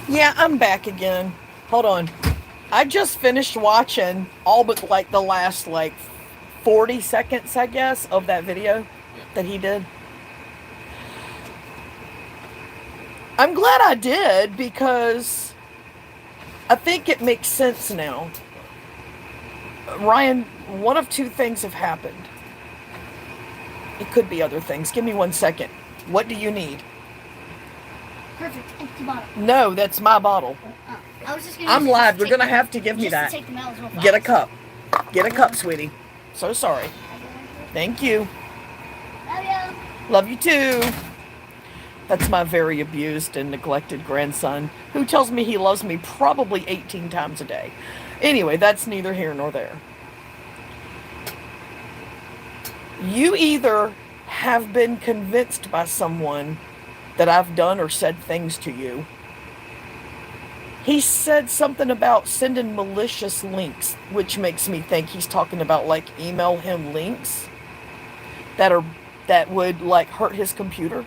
Yeah, I'm back again. Hold on. I just finished watching all but like the last 40 seconds, I guess, of that video Yeah. that he did. I'm glad I did because I think it makes sense now. Ryan, one of two things have happened. It could be other things. Give me 1 second. What do you need? Perfect. Empty bottle. No, that's my bottle. Oh, I was just gonna. I'm use it just live. to You're take gonna the- have to give me just that. to take them out real fast. Get a cup. Get a cup, sweetie. So sorry. Thank you. Love you. Love you too. That's my very abused and neglected grandson who tells me he loves me probably 18 times a day. Anyway, that's neither here nor there. You either have been convinced by someone that I've done or said things to you. He said something about sending malicious links, which makes me think he's talking about like email him links that are that would like hurt his computer.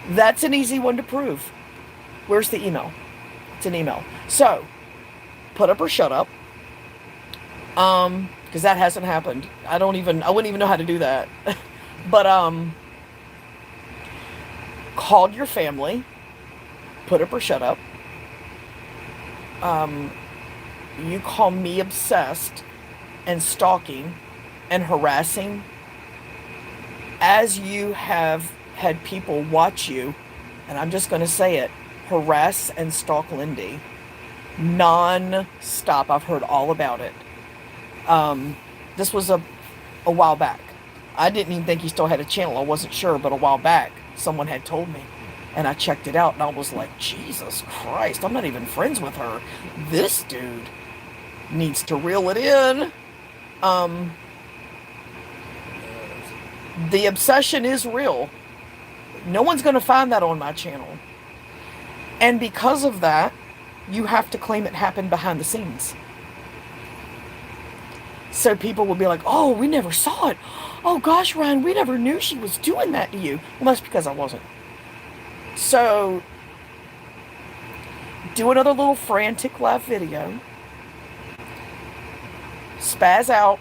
That's an easy one to prove. Where's the email? It's an email. So, put up or shut up. Because that hasn't happened. I wouldn't even know how to do that. But called your family, put up or shut up. You call me obsessed and stalking and harassing as you have had people watch you, and I'm just going to say it, harass and stalk Lindy non-stop. I've heard all about it. This was a while back. I didn't even think he still had a channel. I wasn't sure, but a while back, someone had told me. And I checked it out, and I was like, Jesus Christ, I'm not even friends with her. This dude needs to reel it in. The obsession is real. No one's going to find that on my channel. And because of that, you have to claim it happened behind the scenes. So people will be like, oh, we never saw it. Oh gosh, Ryan, we never knew she was doing that to you. Well, that's because I wasn't. So, do another little frantic live video. Spaz out.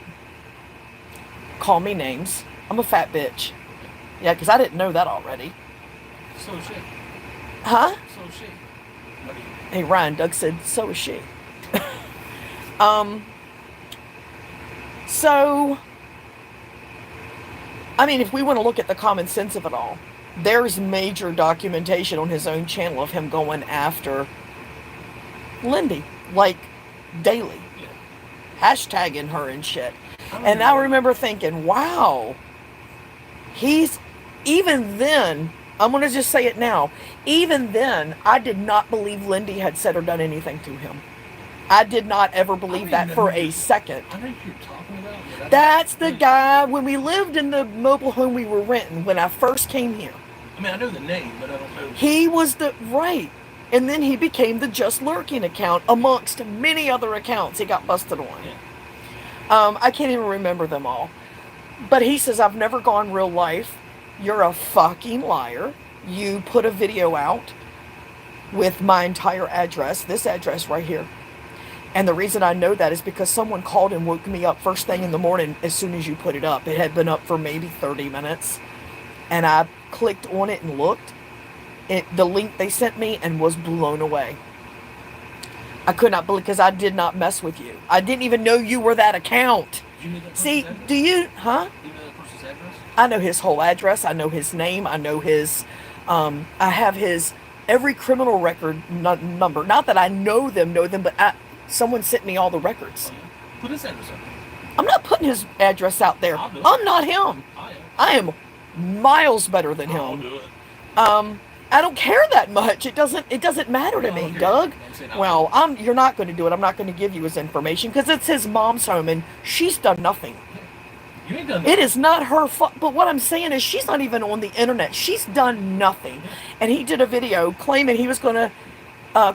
Call me names. I'm a fat bitch. Yeah, because I didn't know that already. So is she. Huh? So is she. Hey, Ryan, Doug said, so is she. So, I mean, if we want to look at the common sense of it all, there's major documentation on his own channel of him going after Lindy, like, daily. Yeah. Hashtagging her and shit. And I remember thinking, wow, even then, I'm going to just say it now, even then, I did not believe Lindy had said or done anything to him. I did not ever believe that for a second. I know who you're talking about. But That's the guy when we lived in the mobile home we were renting when I first came here. I mean, I know the name, but I don't know. He was right. And then he became the Just Lurking account amongst many other accounts he got busted on. Yeah. I can't even remember them all. But he says, I've never gone real life. You're a fucking liar. You put a video out with my entire address, this address right here. And the reason I know that is because someone called and woke me up first thing in the morning as soon as you put it up. It had been up for maybe 30 minutes. And I clicked on it and looked. The link they sent me and was blown away. I could not believe, because I did not mess with you. I didn't even know you were that account. Do you know that See, person's address? do you, huh? Do you know that person's address? I know his whole address. I know his name. I know his, I have his, every criminal record number. Not that I know them, but someone sent me all the records. Oh, yeah. Put his address up. I'm not putting his address out there. I'll do it. I'm not him. I am. I am miles better than I'll him. do it. I don't care that much. It doesn't matter to me, Okay. Doug. I'm saying Well, you're not going to do it. I'm not going to give you his information because it's his mom's home and she's done nothing. You ain't done It is not her fault. But what I'm saying is she's not even on the internet. She's done nothing. And he did a video claiming he was going to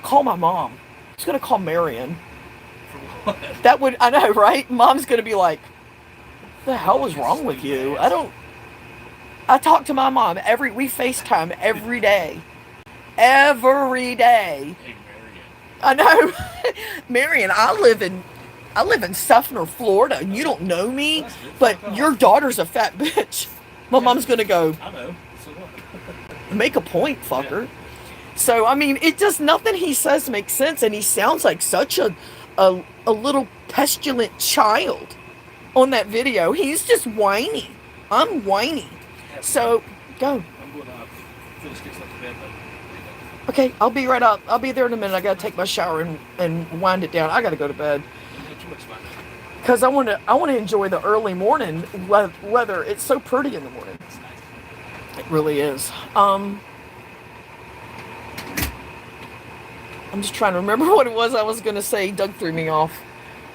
call my mom. He's going to call Marion. for what? That would, I know, right? Mom's going to be like, what the hell is wrong with you? I talk to my mom we FaceTime every day. every day. Hey, Marion. I know. Marion, I live in Sefner, Florida, and you don't know me, That's good. but Fuck off. your daughter's a fat bitch. My mom's gonna go, I know. So what? make a point, fucker. So, I mean, it just, nothing he says makes sense, and he sounds like such a little pestilent child on that video. He's just whiny. I'm whiny. So, go. I'm going to finish getting stuff to bed, but Okay, I'll be right up. I'll be there in a minute. I gotta take my shower and wind it down. I gotta go to bed. don't get too much fun. Because I want to enjoy the early morning weather. It's so pretty in the morning. It's nice. It really is. I'm just trying to remember what it was I was going to say. Doug threw me off.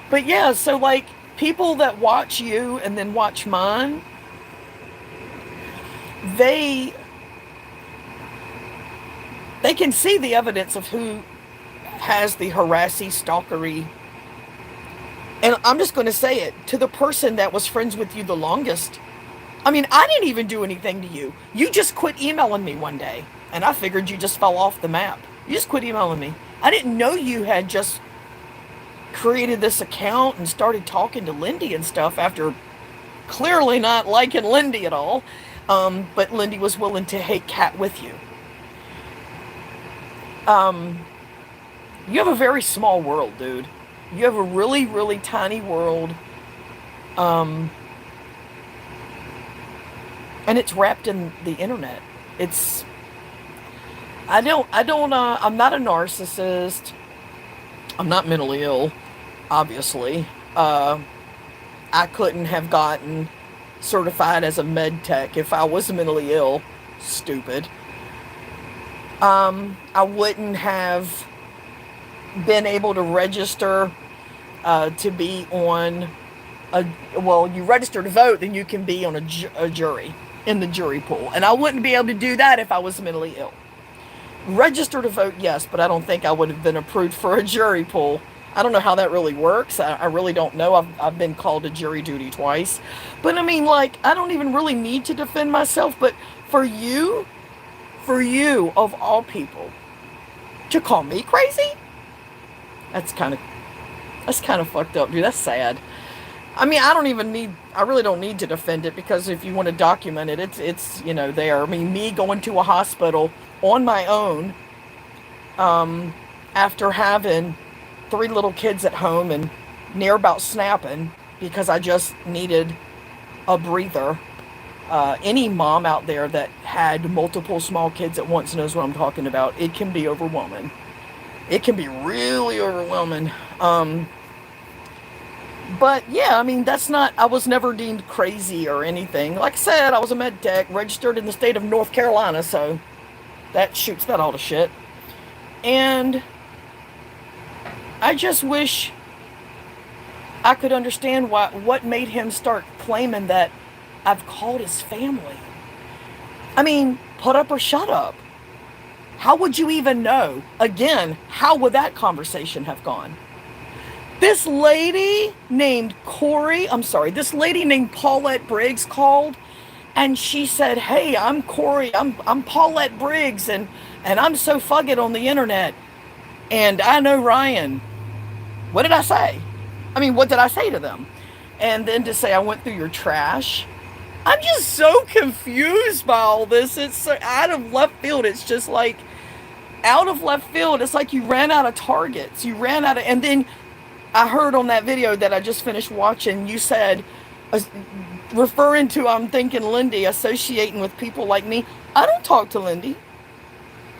But yeah, so like people that watch you and then watch mine, they can see the evidence of who has the harassy, stalkery. And I'm just going to say it to the person that was friends with you the longest. I mean, I didn't even do anything to you. You just quit emailing me one day, and I figured you just fell off the map. You just quit emailing me. I didn't know you had just created this account and started talking to Lindy and stuff after clearly not liking Lindy at all. But Lindy was willing to hate Cat with you. You have a very small world, dude. You have a really, really tiny world. And it's wrapped in the internet. I'm not a narcissist. I'm not mentally ill, obviously. I couldn't have gotten certified as a med tech if I was mentally ill. Stupid. I wouldn't have been able to register to be on you register to vote, then you can be on a jury, in the jury pool. And I wouldn't be able to do that if I was mentally ill. Register to vote, yes, but I don't think I would have been approved for a jury pool. I don't know how that really works. I really don't know. I've been called to jury duty twice. But I mean, like, I don't even really need to defend myself. But for you, of all people, to call me crazy? That's kind of fucked up, dude. That's sad. I mean, I really don't need to defend it, because if you want to document it, it's there. I mean, me going to a hospital on my own, after having 3 little kids at home and near about snapping because I just needed a breather. Any mom out there that had multiple small kids at once knows what I'm talking about. It can be overwhelming. It can be really overwhelming. But yeah, I mean, I was never deemed crazy or anything. Like I said, I was a med tech, registered in the state of North Carolina, so that shoots that all to shit. And I just wish I could understand what made him start claiming that I've called his family. I mean, put up or shut up. How would you even know? Again, how would that conversation have gone? This lady named Paulette Briggs called, and she said, "Hey, I'm Corey. I'm Paulette Briggs, and I'm so fugged on the internet, and I know Ryan." What did I say? I mean, what did I say to them? And then to say I went through your trash. I'm just so confused by all this. It's so out of left field. It's just like out of left field. It's like you ran out of targets. And then I heard on that video that I just finished watching, you said, referring to, I'm thinking Lindy, associating with people like me. I don't talk to Lindy.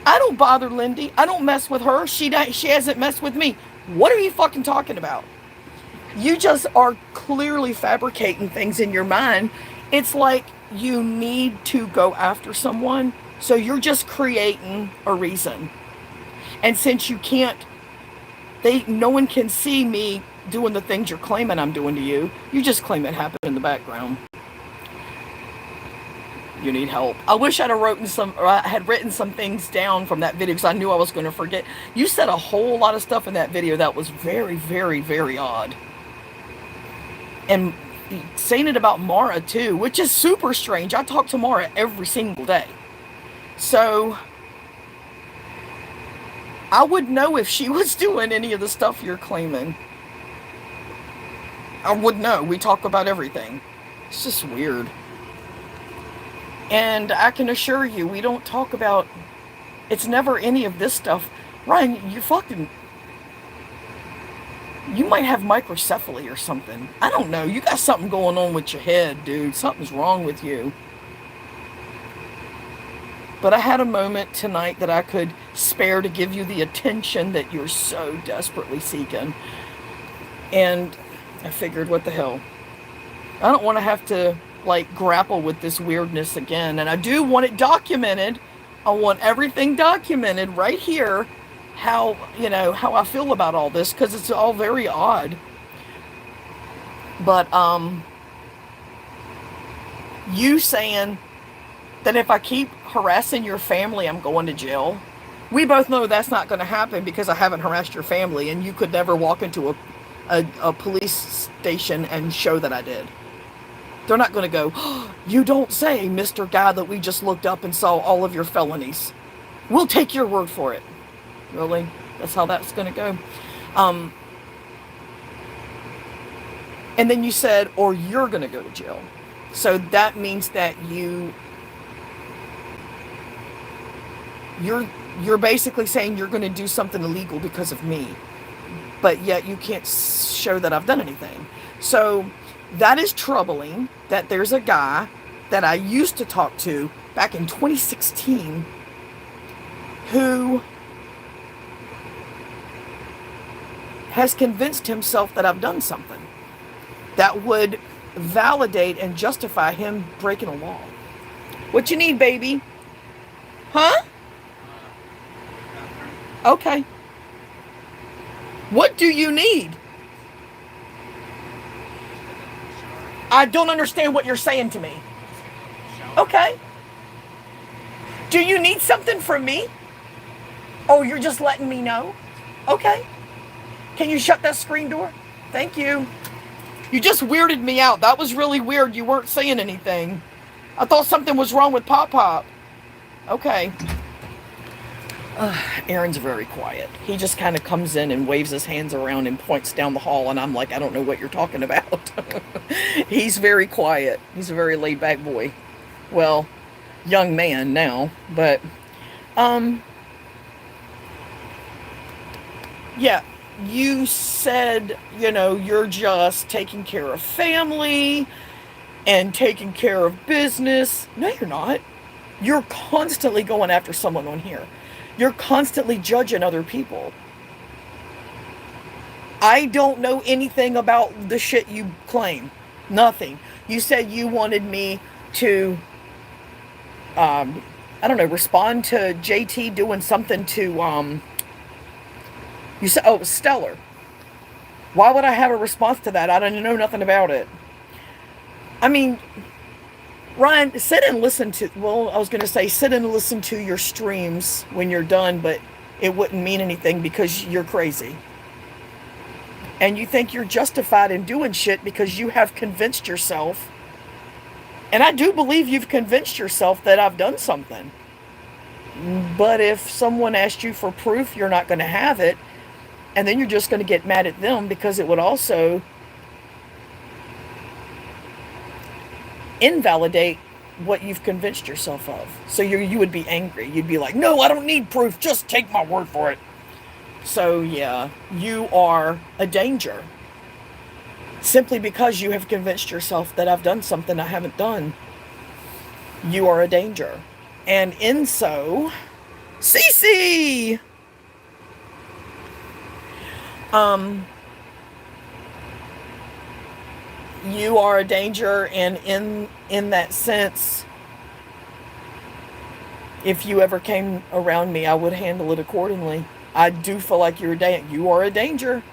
I don't bother Lindy. I don't mess with her. She hasn't messed with me. What are you fucking talking about? You just are clearly fabricating things in your mind. It's like you need to go after someone, so you're just creating a reason. And since you can't, no one can see me doing the things you're claiming I'm doing to you. You just claim it happened in the background. You need help. I wish I had written some things down from that video, because I knew I was going to forget. You said a whole lot of stuff in that video that was very, very, very odd. And saying it about Mara too, which is super strange. I talk to Mara every single day. So I would know if she was doing any of the stuff you're claiming. I would know. We talk about everything. It's just weird. And I can assure you, we don't talk about... It's never any of this stuff. Ryan, you might have microcephaly or something. I don't know. You got something going on with your head, dude. Something's wrong with you. But I had a moment tonight that I could spare to give you the attention that you're so desperately seeking. And I figured, what the hell? I don't want to have to, like, grapple with this weirdness again. And I do want it documented. I want everything documented right here. How I feel about all this. Because it's all very odd. But, you saying that if I keep harassing your family, I'm going to jail. We both know that's not going to happen because I haven't harassed your family, and you could never walk into a police station and show that I did. They're not going to go, oh, you don't say, Mr. Guy that we just looked up and saw all of your felonies. We'll take your word for it. Really? That's how that's going to go. And then you said, or you're going to go to jail. So that means that you're basically saying you're going to do something illegal because of me, but yet you can't show that I've done anything. So that is troubling that there's a guy that I used to talk to back in 2016 who has convinced himself that I've done something that would validate and justify him breaking a law. What you need, baby? Huh? Okay. What do you need? I don't understand what you're saying to me. Okay. Do you need something from me? Oh, you're just letting me know? Okay. Can you shut that screen door? Thank you. You just weirded me out. That was really weird. You weren't saying anything. I thought something was wrong with Pop Pop. Okay. Aaron's very quiet. He just kind of comes in and waves his hands around and points down the hall, and I'm like, I don't know what you're talking about. He's very quiet. He's a very laid-back boy. Well, young man now, but, yeah, you said, you're just taking care of family and taking care of business. No, you're not. You're constantly going after someone on here. You're constantly judging other people. I don't know anything about the shit you claim. Nothing. You said you wanted me to, respond to JT doing something to, you said, oh, it was Stellar. Why would I have a response to that? I don't know nothing about it. I mean, Ryan, sit and listen to your streams when you're done, but it wouldn't mean anything because you're crazy. And you think you're justified in doing shit because you have convinced yourself, and I do believe you've convinced yourself that I've done something. But if someone asked you for proof, you're not going to have it, and then you're just going to get mad at them because it would also invalidate what you've convinced yourself of. So you would be angry. You'd be like, no, I don't need proof. Just take my word for it. So yeah, you are a danger. Simply because you have convinced yourself that I've done something I haven't done. You are a danger. And in so, Cece! You are a danger, and in that sense, if you ever came around me, I would handle it accordingly. I do feel like you are a danger.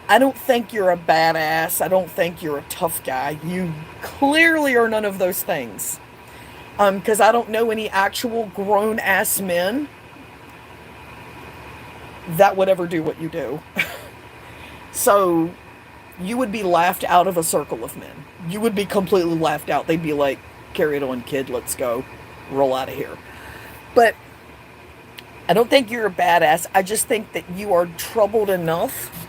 I don't think you're a badass. I don't think you're a tough guy. You clearly are none of those things. Because I don't know any actual grown-ass men that would ever do what you do. So you would be laughed out of a circle of men. You would be completely laughed out. They'd be like, carry it on, kid, let's go. Roll out of here. But I don't think you're a badass. I just think that you are troubled enough.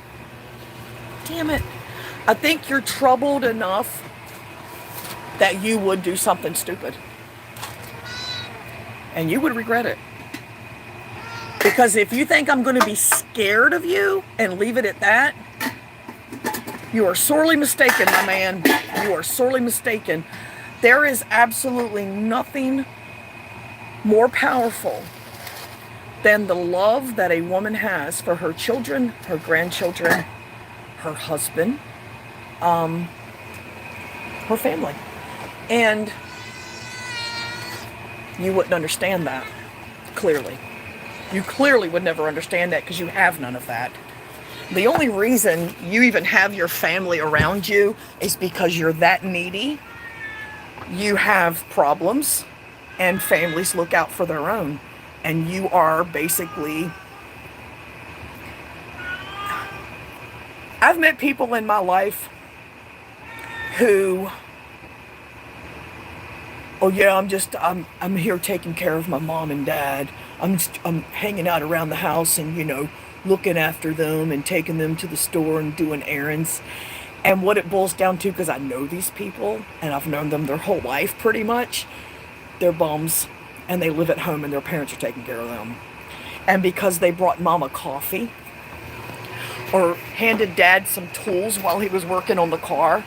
Damn it. I think you're troubled enough that you would do something stupid. And you would regret it. Because if you think I'm going to be scared of you and leave it at that, you are sorely mistaken, my man. You are sorely mistaken. There is absolutely nothing more powerful than the love that a woman has for her children, her grandchildren, her husband, her family. And you wouldn't understand that, clearly. You clearly would never understand that because you have none of that. The only reason you even have your family around you is because you're that needy. You have problems, and families look out for their own. And you are basically... I've met people in my life who... Oh yeah, I'm here taking care of my mom and dad. I'm hanging out around the house and, looking after them and taking them to the store and doing errands. And what it boils down to, because I know these people and I've known them their whole life pretty much, they're bums and they live at home and their parents are taking care of them. And because they brought mama coffee or handed dad some tools while he was working on the car,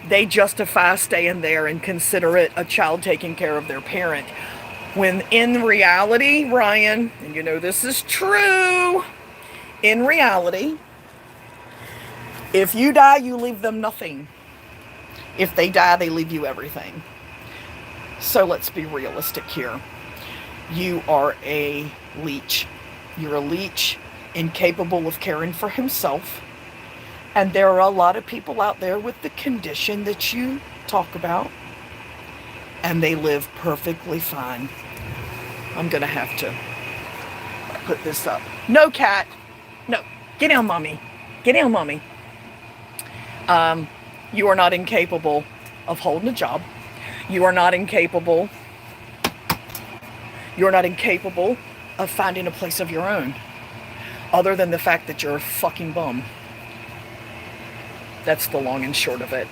they justify staying there and consider it a child taking care of their parent. When in reality, Ryan, and this is true, in reality, if you die, you leave them nothing. If they die, they leave you everything. So let's be realistic here. You are a leech. You're a leech, incapable of caring for himself. And there are a lot of people out there with the condition that you talk about. And they live perfectly fine. I'm going to have to put this up. No, cat. No. Get down, mommy. Get down, mommy. You are not incapable of holding a job. You are not incapable. You're not incapable of finding a place of your own. Other than the fact that you're a fucking bum. That's the long and short of it.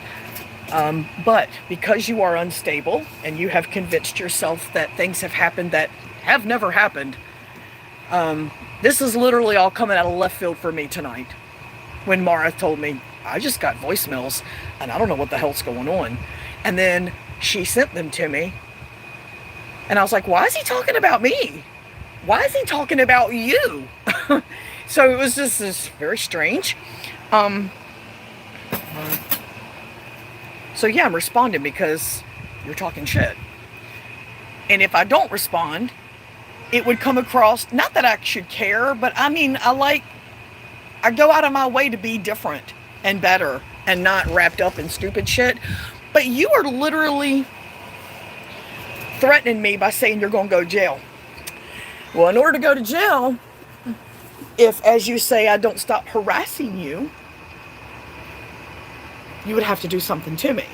But because you are unstable and you have convinced yourself that things have happened that have never happened, this is literally all coming out of left field for me tonight. When Mara told me, I just got voicemails and I don't know what the hell's going on. And then she sent them to me. And I was like, why is he talking about me? Why is he talking about you? So it was just this very strange. So yeah, I'm responding because you're talking shit. And if I don't respond, it would come across, not that I should care, but I mean, I go out of my way to be different and better and not wrapped up in stupid shit. But you are literally threatening me by saying you're going to go to jail. Well, in order to go to jail, if, as you say, I don't stop harassing you, you would have to do something to me.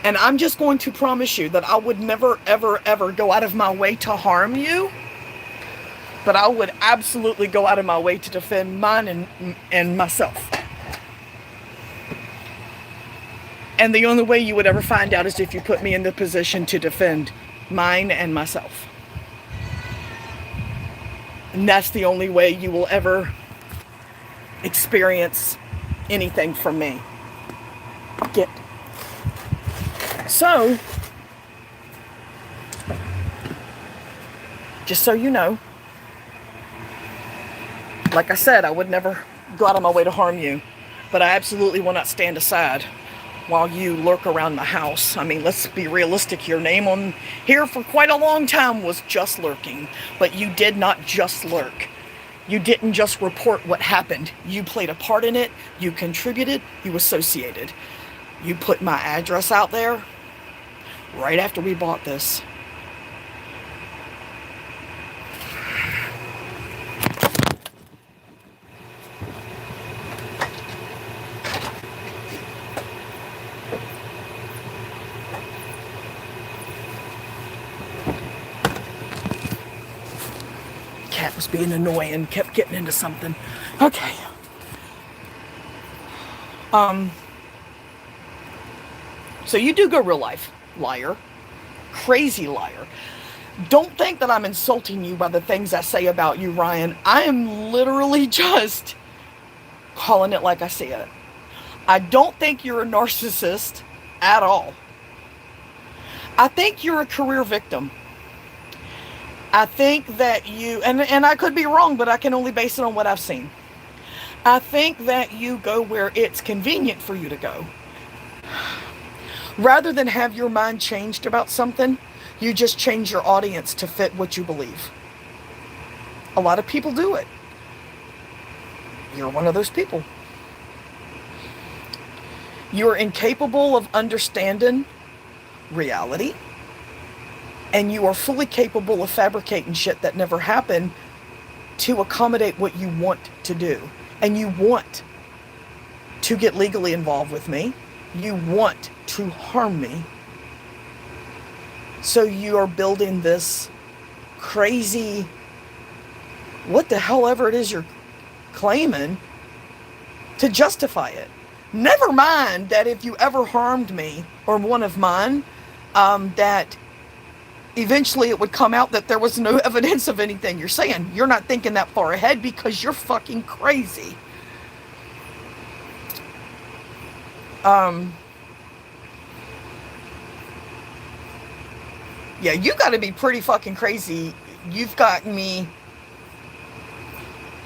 And I'm just going to promise you that I would never, ever, ever go out of my way to harm you. But I would absolutely go out of my way to defend mine and myself. And the only way you would ever find out is if you put me in the position to defend mine and myself. And that's the only way you will ever experience anything from me. So, just so you know, like I said, I would never go out of my way to harm you, but I absolutely will not stand aside while you lurk around my house. I mean, let's be realistic. Your name on here for quite a long time was Just Lurking, but you did not just lurk. You didn't just report what happened. You played a part in it. You contributed. You associated. You put my address out there right after we bought this. was being annoying, kept getting into something. Okay. So you do go real life, liar. Crazy liar. Don't think that I'm insulting you by the things I say about you, Ryan. I am literally just calling it like I see it. I don't think you're a narcissist at all. I think you're a career victim. I think that you, and I could be wrong, but I can only base it on what I've seen. I think that you go where it's convenient for you to go. Rather than have your mind changed about something, you just change your audience to fit what you believe. A lot of people do it. You're one of those people. You're incapable of understanding reality, and you are fully capable of fabricating shit that never happened to accommodate what you want to do. And you want to get legally involved with me. You want to harm me. So you are building this crazy, what the hell ever it is you're claiming, to justify it. Never mind that if you ever harmed me or one of mine, that eventually it would come out that there was no evidence of anything you're saying. You're not thinking that far ahead because you're fucking crazy. Yeah, you got to be pretty fucking crazy. You've got me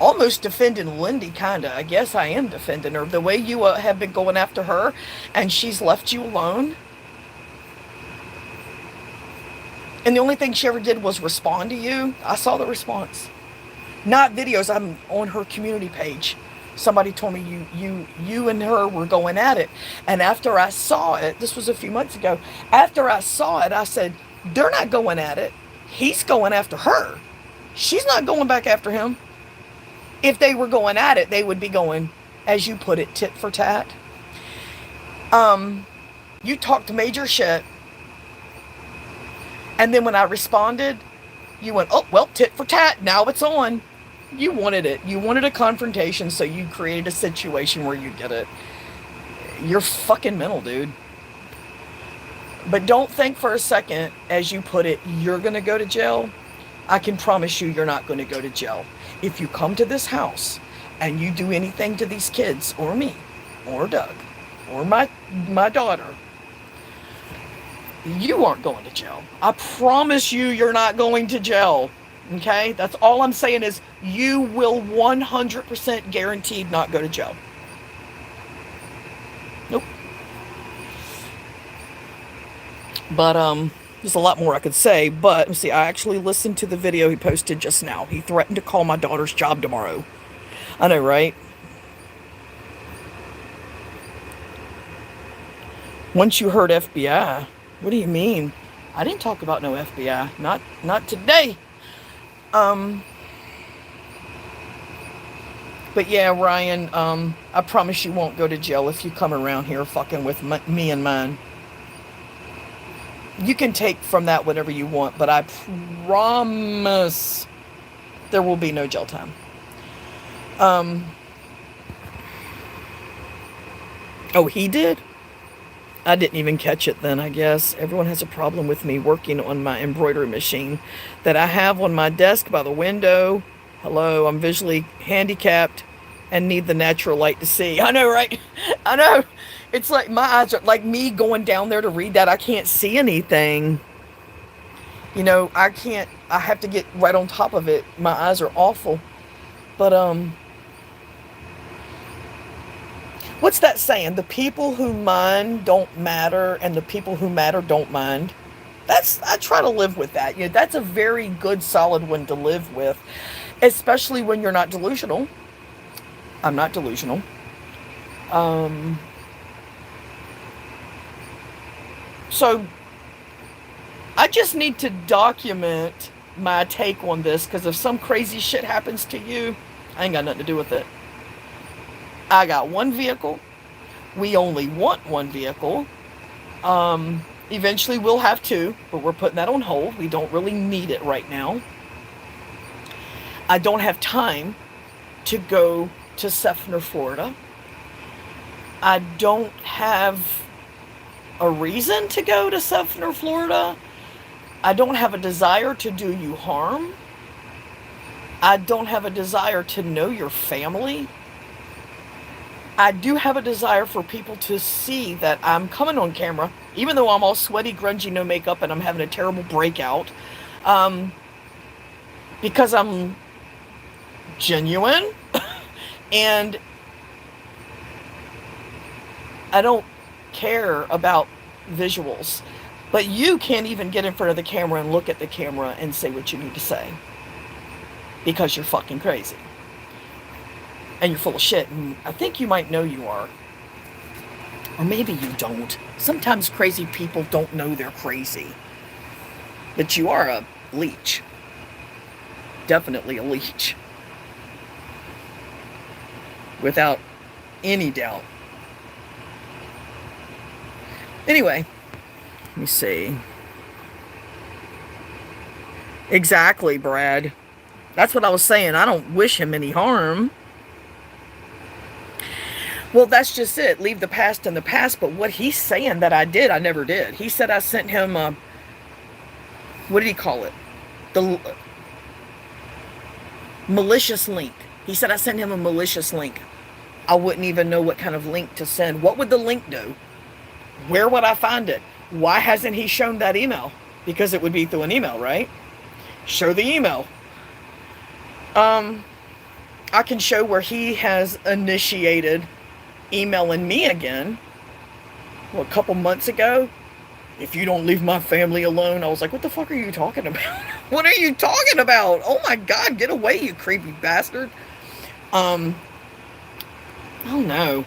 almost defending Lindy, kinda. I guess I am defending her. The way you have been going after her, and she's left you alone. And the only thing she ever did was respond to you. I saw the response. Not videos. I'm on her community page. Somebody told me you and her were going at it. And after I saw it, this was a few months ago, after I saw it, I said, they're not going at it. He's going after her. She's not going back after him. If they were going at it, they would be going, as you put it, tit for tat. You talked major shit. And then when I responded, you went, oh, well, tit for tat. Now it's on. You wanted it. You wanted a confrontation, so you created a situation where you get it. You're fucking mental, dude. But don't think for a second, as you put it, you're going to go to jail. I can promise you you're not going to go to jail. If you come to this house and you do anything to these kids, or me, or Doug, or my daughter, you aren't going to jail. I promise you you're not going to jail. Okay? That's all I'm saying is you will 100% guaranteed not go to jail. Nope. But, there's a lot more I could say, but, let me see, I actually listened to the video he posted just now. He threatened to call my daughter's job tomorrow. I know, right? Once you heard FBI, what do you mean? I didn't talk about no FBI. Not today. But yeah, Ryan, I promise you won't go to jail if you come around here fucking with me and mine. You can take from that whatever you want, but I promise there will be no jail time. Oh, he did? I didn't even catch it then, I guess. Everyone has a problem with me working on my embroidery machine that I have on my desk by the window. Hello, I'm visually handicapped and need the natural light to see. I know, right? I know. It's like my eyes are like me going down there to read that. I can't see anything. You know, I have to get right on top of it. My eyes are awful. But, what's that saying? The people who mind don't matter, and the people who matter don't mind. I try to live with that. You know, that's a very good, solid one to live with, especially when you're not delusional. I'm not delusional. So, I just need to document my take on this, because if some crazy shit happens to you, I ain't got nothing to do with it. I got one vehicle. We only want one vehicle. Eventually we'll have two, but we're putting that on hold. We don't really need it right now. I don't have time to go to Seffner, Florida. I don't have a reason to go to Seffner, Florida. I don't have a desire to do you harm. I don't have a desire to know your family. I do have a desire for people to see that I'm coming on camera, even though I'm all sweaty, grungy, no makeup, and I'm having a terrible breakout, because I'm genuine, and I don't care about visuals. But you can't even get in front of the camera and look at the camera and say what you need to say, because you're fucking crazy. And you're full of shit, and I think you might know you are. Or maybe you don't. Sometimes crazy people don't know they're crazy. But you are a leech. Definitely a leech. Without any doubt. Anyway, let me see. Exactly, Brad. That's what I was saying. I don't wish him any harm. Well, that's just it. Leave the past in the past. But what he's saying that I did, I never did. He said I sent him a, what did he call it? The malicious link. He said I sent him a malicious link. I wouldn't even know what kind of link to send. What would the link do? Where would I find it? Why hasn't he shown that email? Because it would be through an email, right? Show the email. I can show where he has initiated emailing me again. Well, a couple months ago. If you don't leave my family alone. I was like, what the fuck are you talking about? What are you talking about? Oh my God, get away, you creepy bastard. I don't know.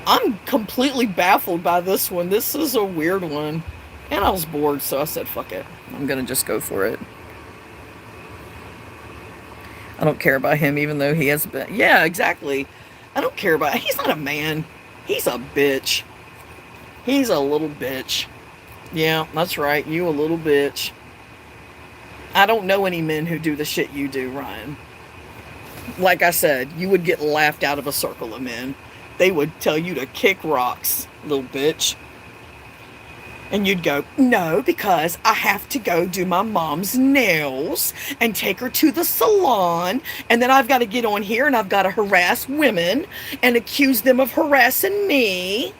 I'm completely baffled by this one. This is a weird one. And I was bored, so I said, fuck it. I'm gonna just go for it. I don't care about him, even though he has been... Yeah, exactly. I don't care about... He's not a man. He's a bitch. He's a little bitch. Yeah, that's right. You a little bitch. I don't know any men who do the shit you do, Ryan. Like I said, you would get laughed out of a circle of men. They would tell you to kick rocks, little bitch. And you'd go, no, because I have to go do my mom's nails and take her to the salon. And then I've got to get on here and I've got to harass women and accuse them of harassing me.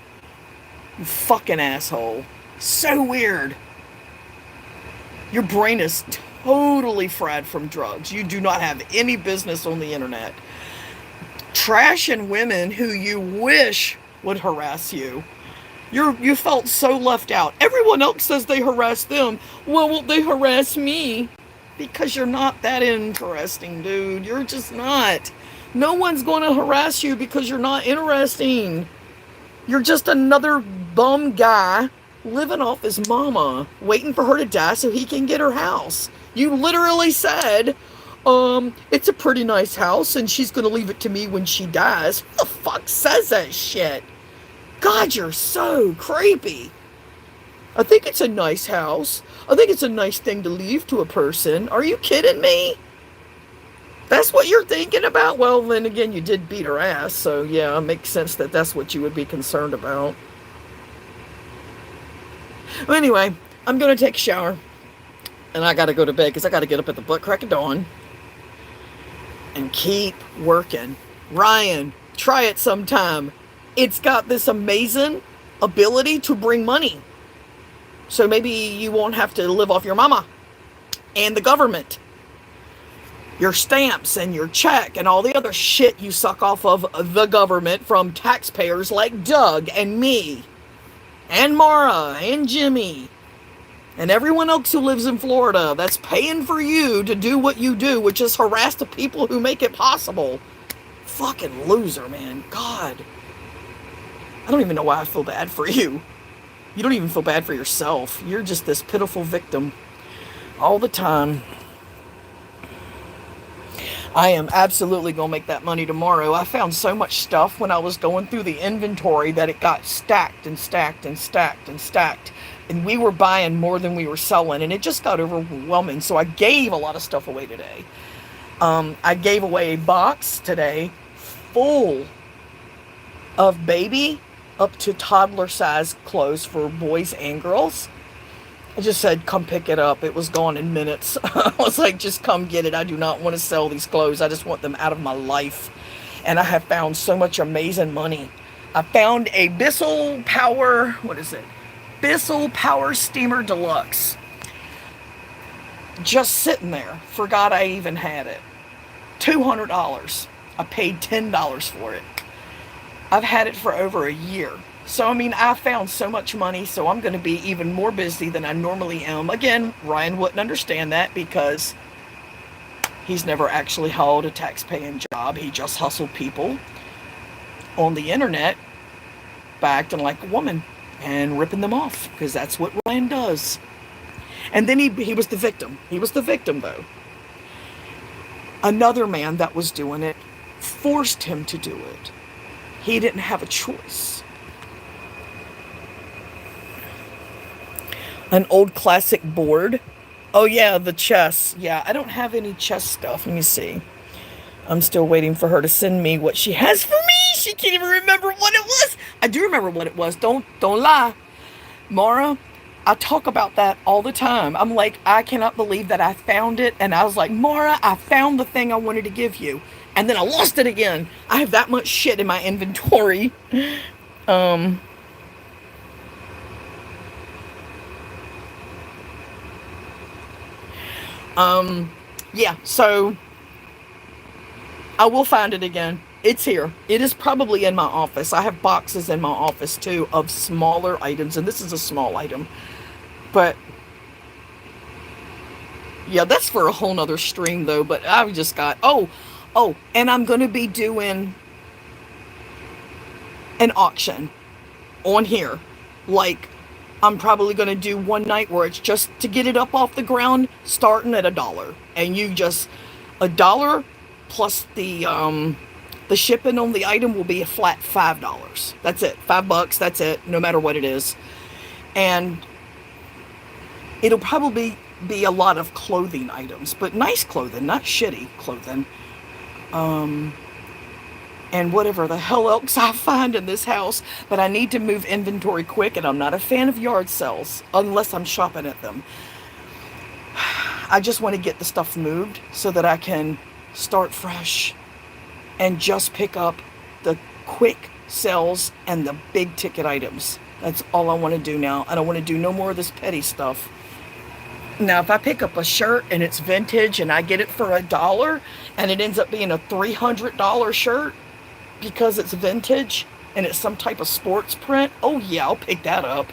You fucking asshole. So weird. Your brain is totally fried from drugs. You do not have any business on the internet. Trashing women who you wish would harass you. You felt so left out. Everyone else says they harass them. Well, won't they harass me? Because you're not that interesting, dude. You're just not. No one's going to harass you because you're not interesting. You're just another bum guy living off his mama, waiting for her to die so he can get her house. You literally said, it's a pretty nice house and she's going to leave it to me when she dies. Who the fuck says that shit? God, you're so creepy. I think it's a nice house. I think it's a nice thing to leave to a person. Are you kidding me? That's what you're thinking about? Well, then again, you did beat her ass. So, yeah, it makes sense that that's what you would be concerned about. Well, anyway, I'm going to take a shower. And I got to go to bed because I got to get up at the butt crack of dawn. And keep working. Ryan, try it sometime. It's got this amazing ability to bring money. So maybe you won't have to live off your mama and the government. Your stamps and your check and all the other shit you suck off of the government from taxpayers like Doug and me and Mara and Jimmy and everyone else who lives in Florida that's paying for you to do what you do, which is harass the people who make it possible. Fucking loser, man. God. I don't even know why I feel bad for you. You don't even feel bad for yourself. You're just this pitiful victim all the time. I am absolutely going to make that money tomorrow. I found so much stuff when I was going through the inventory that it got stacked and stacked and stacked and stacked. And we were buying more than we were selling. And it just got overwhelming. So I gave a lot of stuff away today. I gave away a box today full of baby up to toddler size clothes for boys and girls. I just said, come pick it up. It was gone in minutes. I was like, just come get it. I do not want to sell these clothes. I just want them out of my life. And I have found so much amazing money. I found a Bissell Power, what is it? Bissell Power Steamer Deluxe. Just sitting there. Forgot I even had it. $200. I paid $10 for it. I've had it for over a year. So, I mean, I found so much money, so I'm going to be even more busy than I normally am. Again, Ryan wouldn't understand that because he's never actually held a tax-paying job. He just hustled people on the internet by acting like a woman and ripping them off, because that's what Ryan does. And then he was the victim. He was the victim, though. Another man that was doing it forced him to do it. He didn't have a choice. An old classic board. Oh yeah, the chess. Yeah, I don't have any chess stuff. Let me see. I'm still waiting for her to send me what she has for me. She can't even remember what it was. I do remember what it was. Don't lie. Mara, I talk about that all the time. I'm like, I cannot believe that I found it. And I was like, Mara, I found the thing I wanted to give you. And then I lost it again. I have that much shit in my inventory. Yeah, so I will find it again. It's here. It is probably in my office. I have boxes in my office too of smaller items, and this is a small item. But yeah, that's for a whole nother stream though. But I've just got and I'm gonna be doing an auction on here. Like, I'm probably going to do one night where it's just to get it up off the ground, starting at $1. And you just, $1 plus the shipping on the item will be a flat $5. That's it. $5, that's it, no matter what it is. And it'll probably be a lot of clothing items, but nice clothing, not shitty clothing. And whatever the hell else I find in this house. But I need to move inventory quick, and I'm not a fan of yard sales unless I'm shopping at them. I just want to get the stuff moved so that I can start fresh and just pick up the quick sales and the big ticket items. That's all I want to do now. I don't want to do no more of this petty stuff. Now, if I pick up a shirt and it's vintage and I get it for $1 and it ends up being a $300 shirt, because it's vintage and it's some type of sports print, oh yeah, I'll pick that up.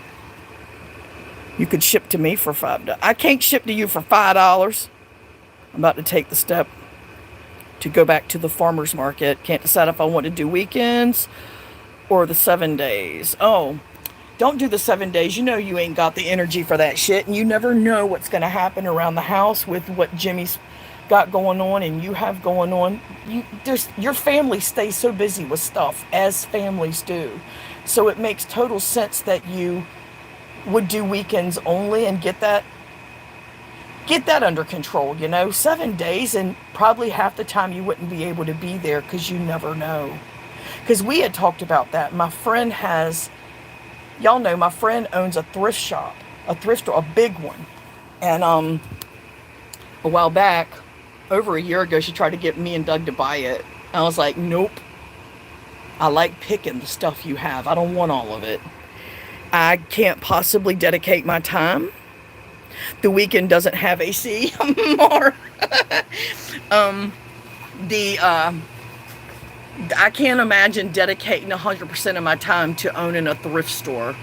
You could ship to me for $5. I can't ship to you for $5. I'm about to take the step to go back to the farmer's market. Can't decide if I want to do weekends or the 7 days. Oh, don't do the 7 days. You know you ain't got the energy for that shit, and you never know what's going to happen around the house with what Jimmy's got going on and you have going on. Your family stays so busy with stuff, as families do. So it makes total sense that you would do weekends only and get that under control, 7 days, and probably half the time you wouldn't be able to be there because you never know. Because we had talked about that. My friend y'all know my friend owns a thrift shop, a thrift store, a big one. And a while back, over a year ago, she tried to get me and Doug to buy it. I was like, nope. I like picking the stuff you have. I don't want all of it. I can't possibly dedicate my time. The weekend doesn't have AC more. I can't imagine dedicating 100% of my time to owning a thrift store.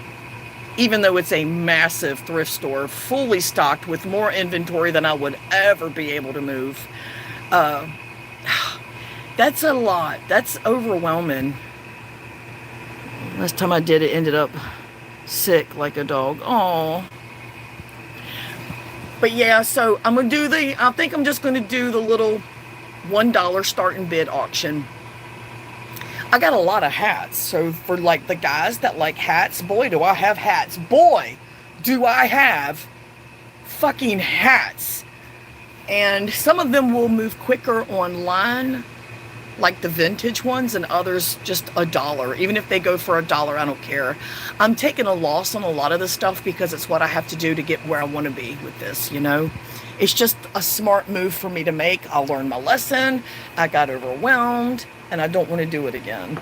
Even though it's a massive thrift store, fully stocked with more inventory than I would ever be able to move. That's a lot. That's overwhelming. Last time I did it, ended up sick like a dog. Oh. But yeah, so I think I'm just going to do the little $1 starting bid auction. I got a lot of hats. So for like the guys that like hats, boy, do I have hats. Boy, do I have fucking hats. And some of them will move quicker online, like the vintage ones, and others just $1. Even if they go for $1, I don't care. I'm taking a loss on a lot of this stuff because it's what I have to do to get where I want to be with this, you know? It's just a smart move for me to make. I'll learn my lesson. I got overwhelmed, and I don't want to do it again.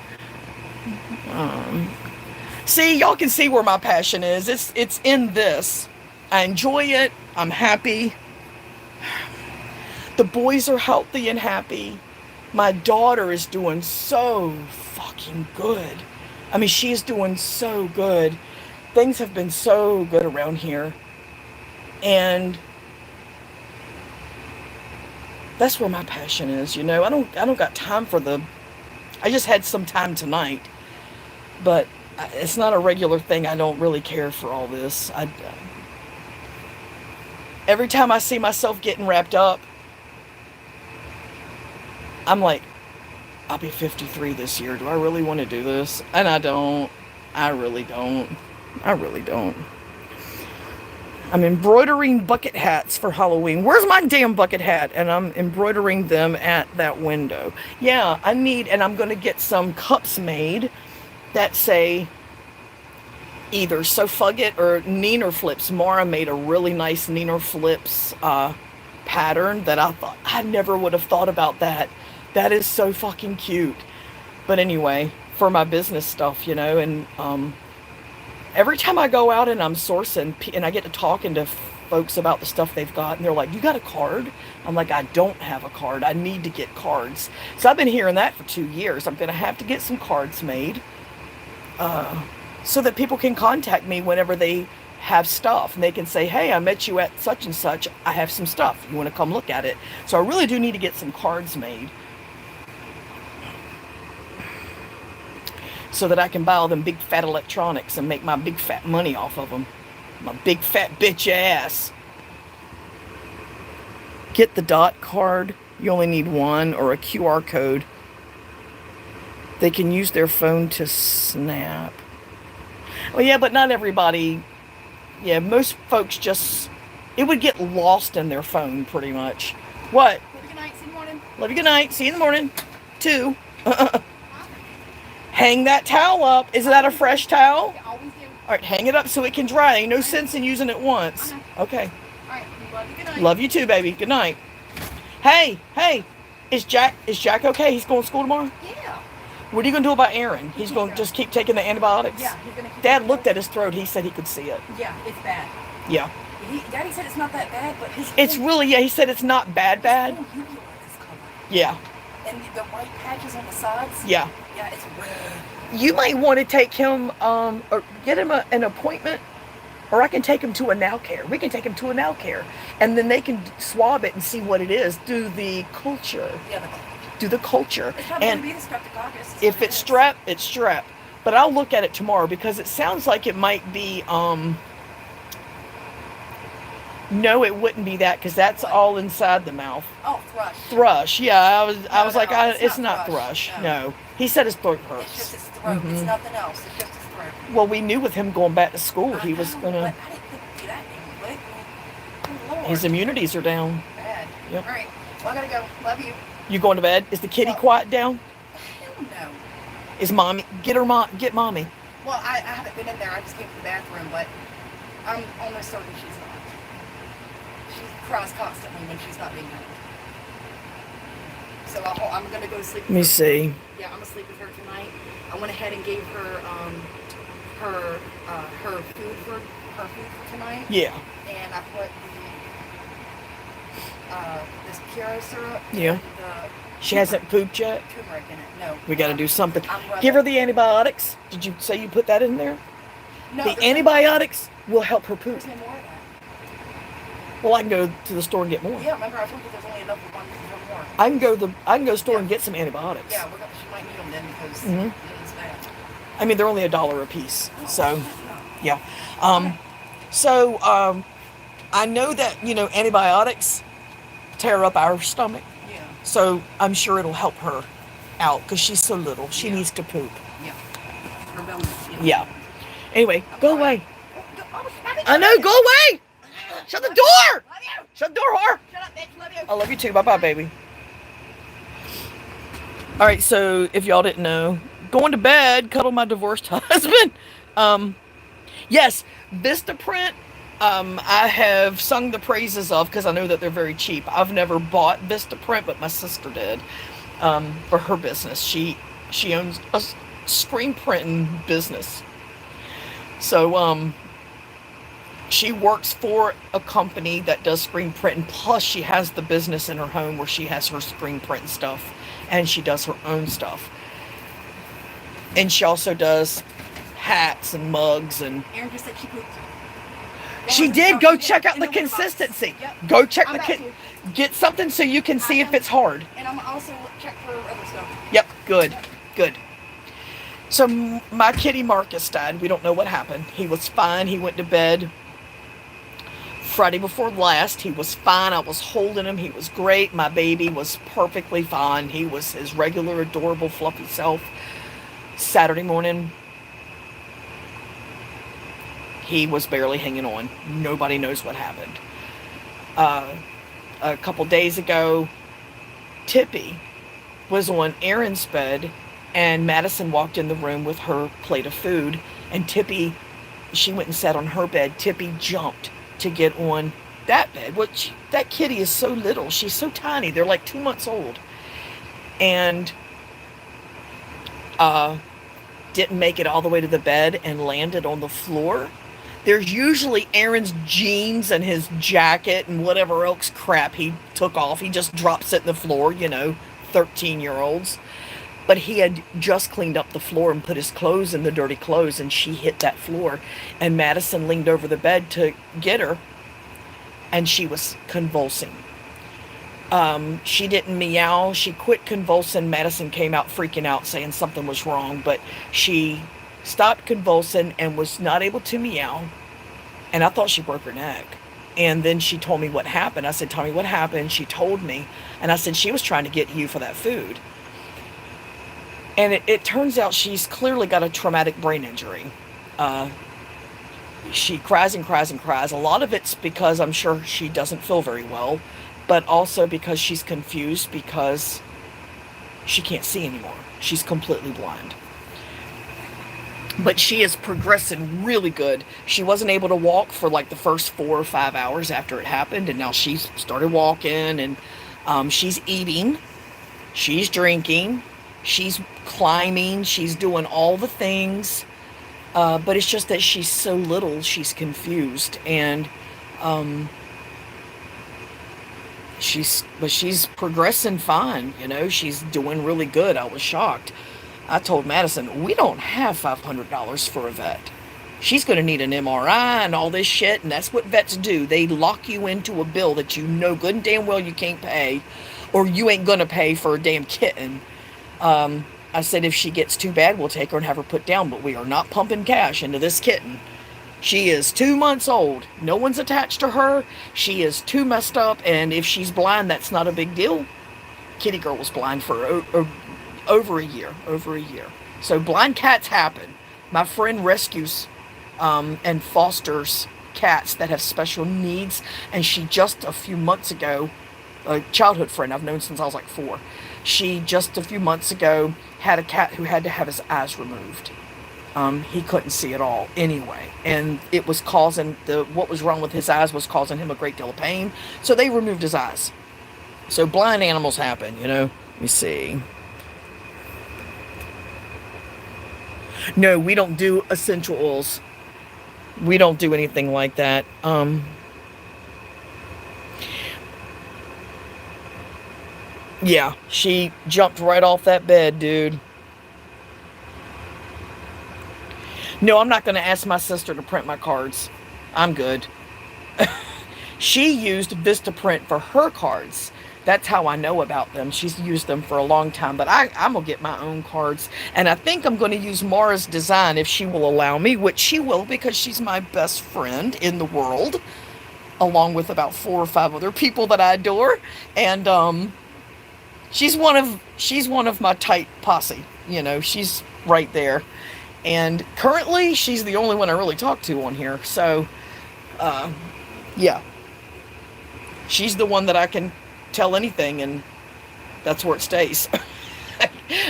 See, y'all can see where my passion is. It's in this. I enjoy it. I'm happy. The boys are healthy and happy. My daughter is doing so fucking good. I mean, she's doing so good. Things have been so good around here. And that's where my passion is, you know. I don't got time for I just had some time tonight. But it's not a regular thing. I don't really care for all this. Every time I see myself getting wrapped up, I'm like, I'll be 53 this year. Do I really want to do this? And I don't. I really don't. I really don't. I'm embroidering bucket hats for Halloween. Where's my damn bucket hat? And I'm embroidering them at that window. Yeah, and I'm going to get some cups made that say either So Fug It or Neener Flips. Mara made a really nice Neener Flips pattern that I thought, I never would have thought about that. That is so fucking cute. But anyway, for my business stuff, you know, and every time I go out and I'm sourcing and I get to talking to folks about the stuff they've got, and they're like, you got a card? I'm like, I don't have a card. I need to get cards. So I've been hearing that for 2 years. I'm going to have to get some cards made so that people can contact me whenever they have stuff, and they can say, hey, I met you at such and such. I have some stuff. You want to come look at it? So I really do need to get some cards made so that I can buy all them big fat electronics and make my big fat money off of them. My big fat bitch ass. Get the dot card. You only need one, or a QR code. They can use their phone to snap. Well, yeah, but not everybody. Yeah, most folks just, it would get lost in their phone pretty much. What? Love you, good night. See you in the morning. Love you, good night. See you in the morning. 2. Hang that towel up. Is that a fresh towel? Yeah, always do. All right, hang it up so it can dry. Ain't no sense in using it once. Okay. All right. Love you, good night. Love you too, baby. Good night. Hey, is Jack okay? He's going to school tomorrow? Yeah. What are you going to do about Aaron? He's going to just keep taking the antibiotics? Yeah, he's going to keep Dad looked at his throat. He said he could see it. Yeah, it's bad. Yeah. Daddy said it's not that bad, but It's really, yeah, he said it's not bad. His whole uvula is covered. Yeah. And the white patches on the sides. Yeah. Yeah, it's red. You might want to take him, or get him an appointment, or I can take him to a Now Care. We can take him to a Now Care, and then they can swab it and see what it is. Do the culture. Yeah, Do the culture. it's probably And going to be the streptococcus. if it's strep, it's strep. But I'll look at it tomorrow because it sounds like it might be, no, it wouldn't be that because that's all inside the mouth. Oh, thrush. Thrush, yeah. I was No, like, it's it's not not thrush. thrush. No. No. He said his throat It's hurts. just his throat. It's nothing else. It's just his throat. Well, we knew with him going back to school, he was I know, gonna. But I didn't think it'd be that dang quick. Good Lord. His immunities are down. Bad. Yep. All right. Well, I gotta go. Love you. You going to bed? Is the kitty quiet down? Hell no. Is mommy? Get mommy. Well, I haven't been in there. I just came to the bathroom, but I'm almost certain she's not. She cries constantly when she's not being held. So I'm gonna go to sleep. Let me see. Yeah, I'm gonna sleep with her tonight. I went ahead and gave her her food for tonight. Yeah. And I put this Pura syrup. Yeah. And the She hasn't pooped yet. turmeric in it. No. We got to do something. I'm rubbing- Give her the antibiotics. Did you say you put that in there? No, The there's antibiotics will help her poop. There's no more of that. Well, I can go to the store and get more. Yeah, remember I told you there's only enough for one more. I can go to the store and get some antibiotics. Yeah, she might need them then because Mhm. it's bad. I mean, they're only $1 a piece. So, yeah. I know that, antibiotics tear up our stomach. Yeah, So I'm sure it'll help her out because she's so little. She Yeah. needs to poop. yeah. Her belly. Yeah. Anyway, go away. I was having I know, go away! Shut the door! Love you. Shut the door, whore! Shut up, bitch. Love you. I love you too. Bye-bye, baby. All right, so if y'all didn't know, going to bed, cuddle my divorced husband. Yes, Vistaprint, I have sung the praises of because I know that they're very cheap. I've never bought Vistaprint, but my sister did for her business. She owns a screen printing business. So she works for a company that does screen printing, plus she has the business in her home where she has her screen print stuff, and she does her own stuff. And she also does hats and mugs and... Erin just said she pooped. She did. Go check out the consistency. Yep. Go check I'm the... about to. Get something so you can see if it's hard. And I'm also check for other stuff. Yep, good, good. So my kitty Marcus died. We don't know what happened. He was fine. He went to bed Friday before last. He was fine. I was holding him. He was great. My baby was perfectly fine. He was his regular, adorable, fluffy self. Saturday morning, he was barely hanging on. Nobody knows what happened. A couple days ago, Tippy was on Erin's bed, and Madison walked in the room with her plate of food, and Tippy, she went and sat on her bed. Tippy jumped to get on that bed. That kitty is so little. She's so tiny. They're like 2 months old. And didn't make it all the way to the bed and landed on the floor. There's usually Erin's jeans and his jacket and whatever else crap he took off. He just drops it in the floor, 13-year-olds. But he had just cleaned up the floor and put his clothes in the dirty clothes, and she hit that floor. And Madison leaned over the bed to get her, and she was convulsing. She didn't meow. She quit convulsing. Madison came out freaking out saying something was wrong, but she stopped convulsing and was not able to meow. And I thought she broke her neck. And then she told me what happened. I said, "Tell me what happened." She told me. And I said, "She was trying to get you for that food." And it turns out she's clearly got a traumatic brain injury. She cries and cries and cries. A lot of it's because I'm sure she doesn't feel very well, but also because she's confused because she can't see anymore. She's completely blind. But she is progressing really good. She wasn't able to walk for like the first 4 or 5 hours after it happened, and now she's started walking, and she's eating, she's drinking, she's climbing, she's doing all the things. But it's just that she's so little, she's confused, and she's progressing fine. She's doing really good. I was shocked. I told Madison, we don't have $500 for a vet. She's going to need an MRI and all this shit, and that's what vets do. They lock you into a bill that you know good and damn well you can't pay, or you ain't going to pay for a damn kitten. I said, if she gets too bad, we'll take her and have her put down, but we are not pumping cash into this kitten. She is 2 months old. No one's attached to her. She is too messed up, and if she's blind, that's not a big deal. Kitty girl was blind for over a year. So blind cats happen. My friend rescues and fosters cats that have special needs, and she just a few months ago, a childhood friend I've known since I was like 4, she just a few months ago had a cat who had to have his eyes removed. He couldn't see at all anyway, and it was causing what was wrong with his eyes was causing him a great deal of pain, so they removed his eyes. So blind animals happen, Let me see. No, we don't do essential oils. We don't do anything like that. Yeah, she jumped right off that bed, dude. No, I'm not going to ask my sister to print my cards. I'm good. She used Vistaprint for her cards. That's how I know about them. She's used them for a long time, but I'm going to get my own cards. And I think I'm going to use Mara's design if she will allow me, which she will because she's my best friend in the world, along with about 4 or 5 other people that I adore. And she's one of my tight posse. She's right there. And currently, she's the only one I really talk to on here. So, yeah. She's the one that I can tell anything, and that's where it stays.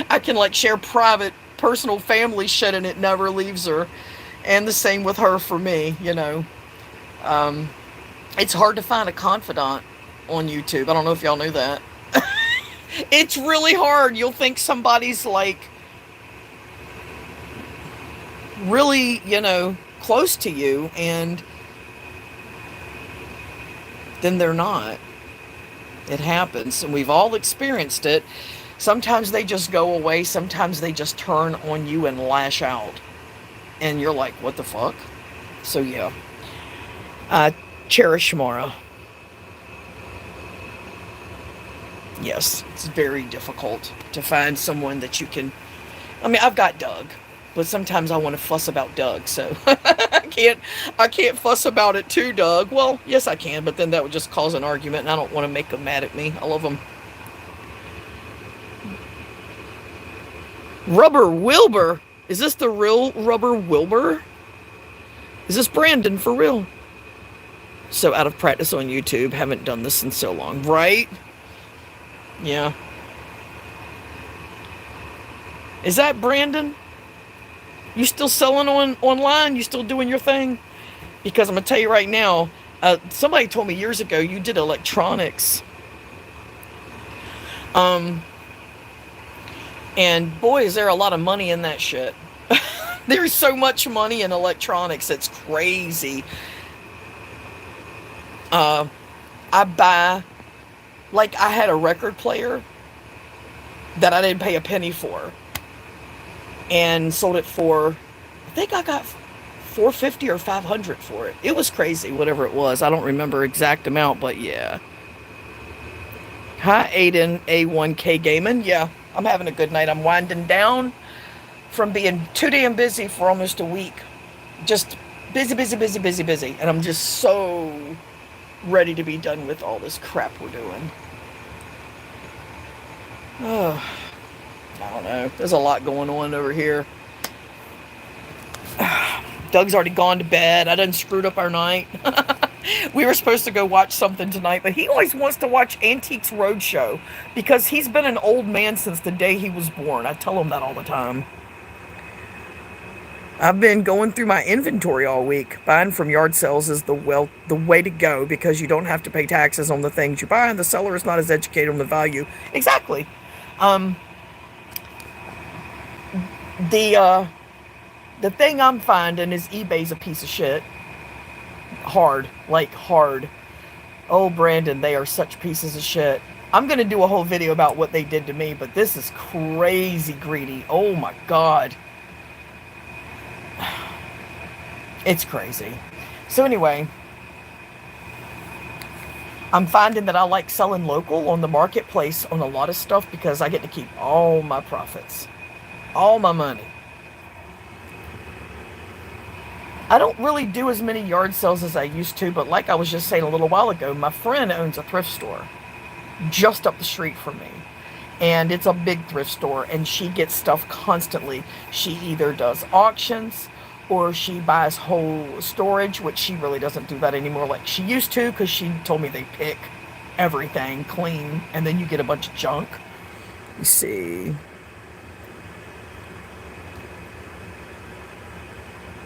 I can like share private, personal family shit, and it never leaves her. And the same with her for me, you know. It's hard to find a confidant on YouTube. I don't know if y'all knew that. It's really hard. You'll think somebody's like really, you know, close to you, and then they're not. It happens, and we've all experienced it. Sometimes they just go away. Sometimes they just turn on you and lash out. And you're like, what the fuck? So, yeah. Cherish Mara. Yes, it's very difficult to find someone that you can... I mean, I've got Doug, but sometimes I want to fuss about Doug, so I can't fuss about it too, Doug. Well, yes, I can, but then that would just cause an argument, and I don't want to make them mad at me. I love them. Rubber Wilbur. Is this the real Rubber Wilbur? Is this Brandon for real? So out of practice on YouTube. Haven't done this in so long. Right? Yeah. Is that Brandon? You still selling online? You still doing your thing? Because I'm going to tell you right now, somebody told me years ago you did electronics. And boy, is there a lot of money in that shit. There's so much money in electronics. It's crazy. I buy, like I had a record player that I didn't pay a penny for. And sold it for, I think I got $450 or $500 for it. It was crazy, whatever it was. I don't remember exact amount, but yeah. Hi, Aiden A1K Gaming. Yeah, I'm having a good night. I'm winding down from being too damn busy for almost a week. Just busy. And I'm just so ready to be done with all this crap we're doing. Oh, I don't know. There's a lot going on over here. Doug's already gone to bed. I done screwed up our night. We were supposed to go watch something tonight, but he always wants to watch Antiques Roadshow because he's been an old man since the day he was born. I tell him that all the time. I've been going through my inventory all week. Buying from yard sales is the way to go because you don't have to pay taxes on the things you buy, and the seller is not as educated on the value. Exactly. The thing I'm finding is eBay's a piece of shit. Hard. Oh, Brandon, they are such pieces of shit. I'm going to do a whole video about what they did to me, but this is crazy greedy. Oh my God. It's crazy. So anyway, I'm finding that I like selling local on the marketplace on a lot of stuff because I get to keep all my profits. All my money. I don't really do as many yard sales as I used to, but like I was just saying a little while ago, my friend owns a thrift store just up the street from me. And it's a big thrift store, and she gets stuff constantly. She either does auctions or she buys whole storage, which she really doesn't do that anymore like she used to because she told me they pick everything clean and then you get a bunch of junk. You see.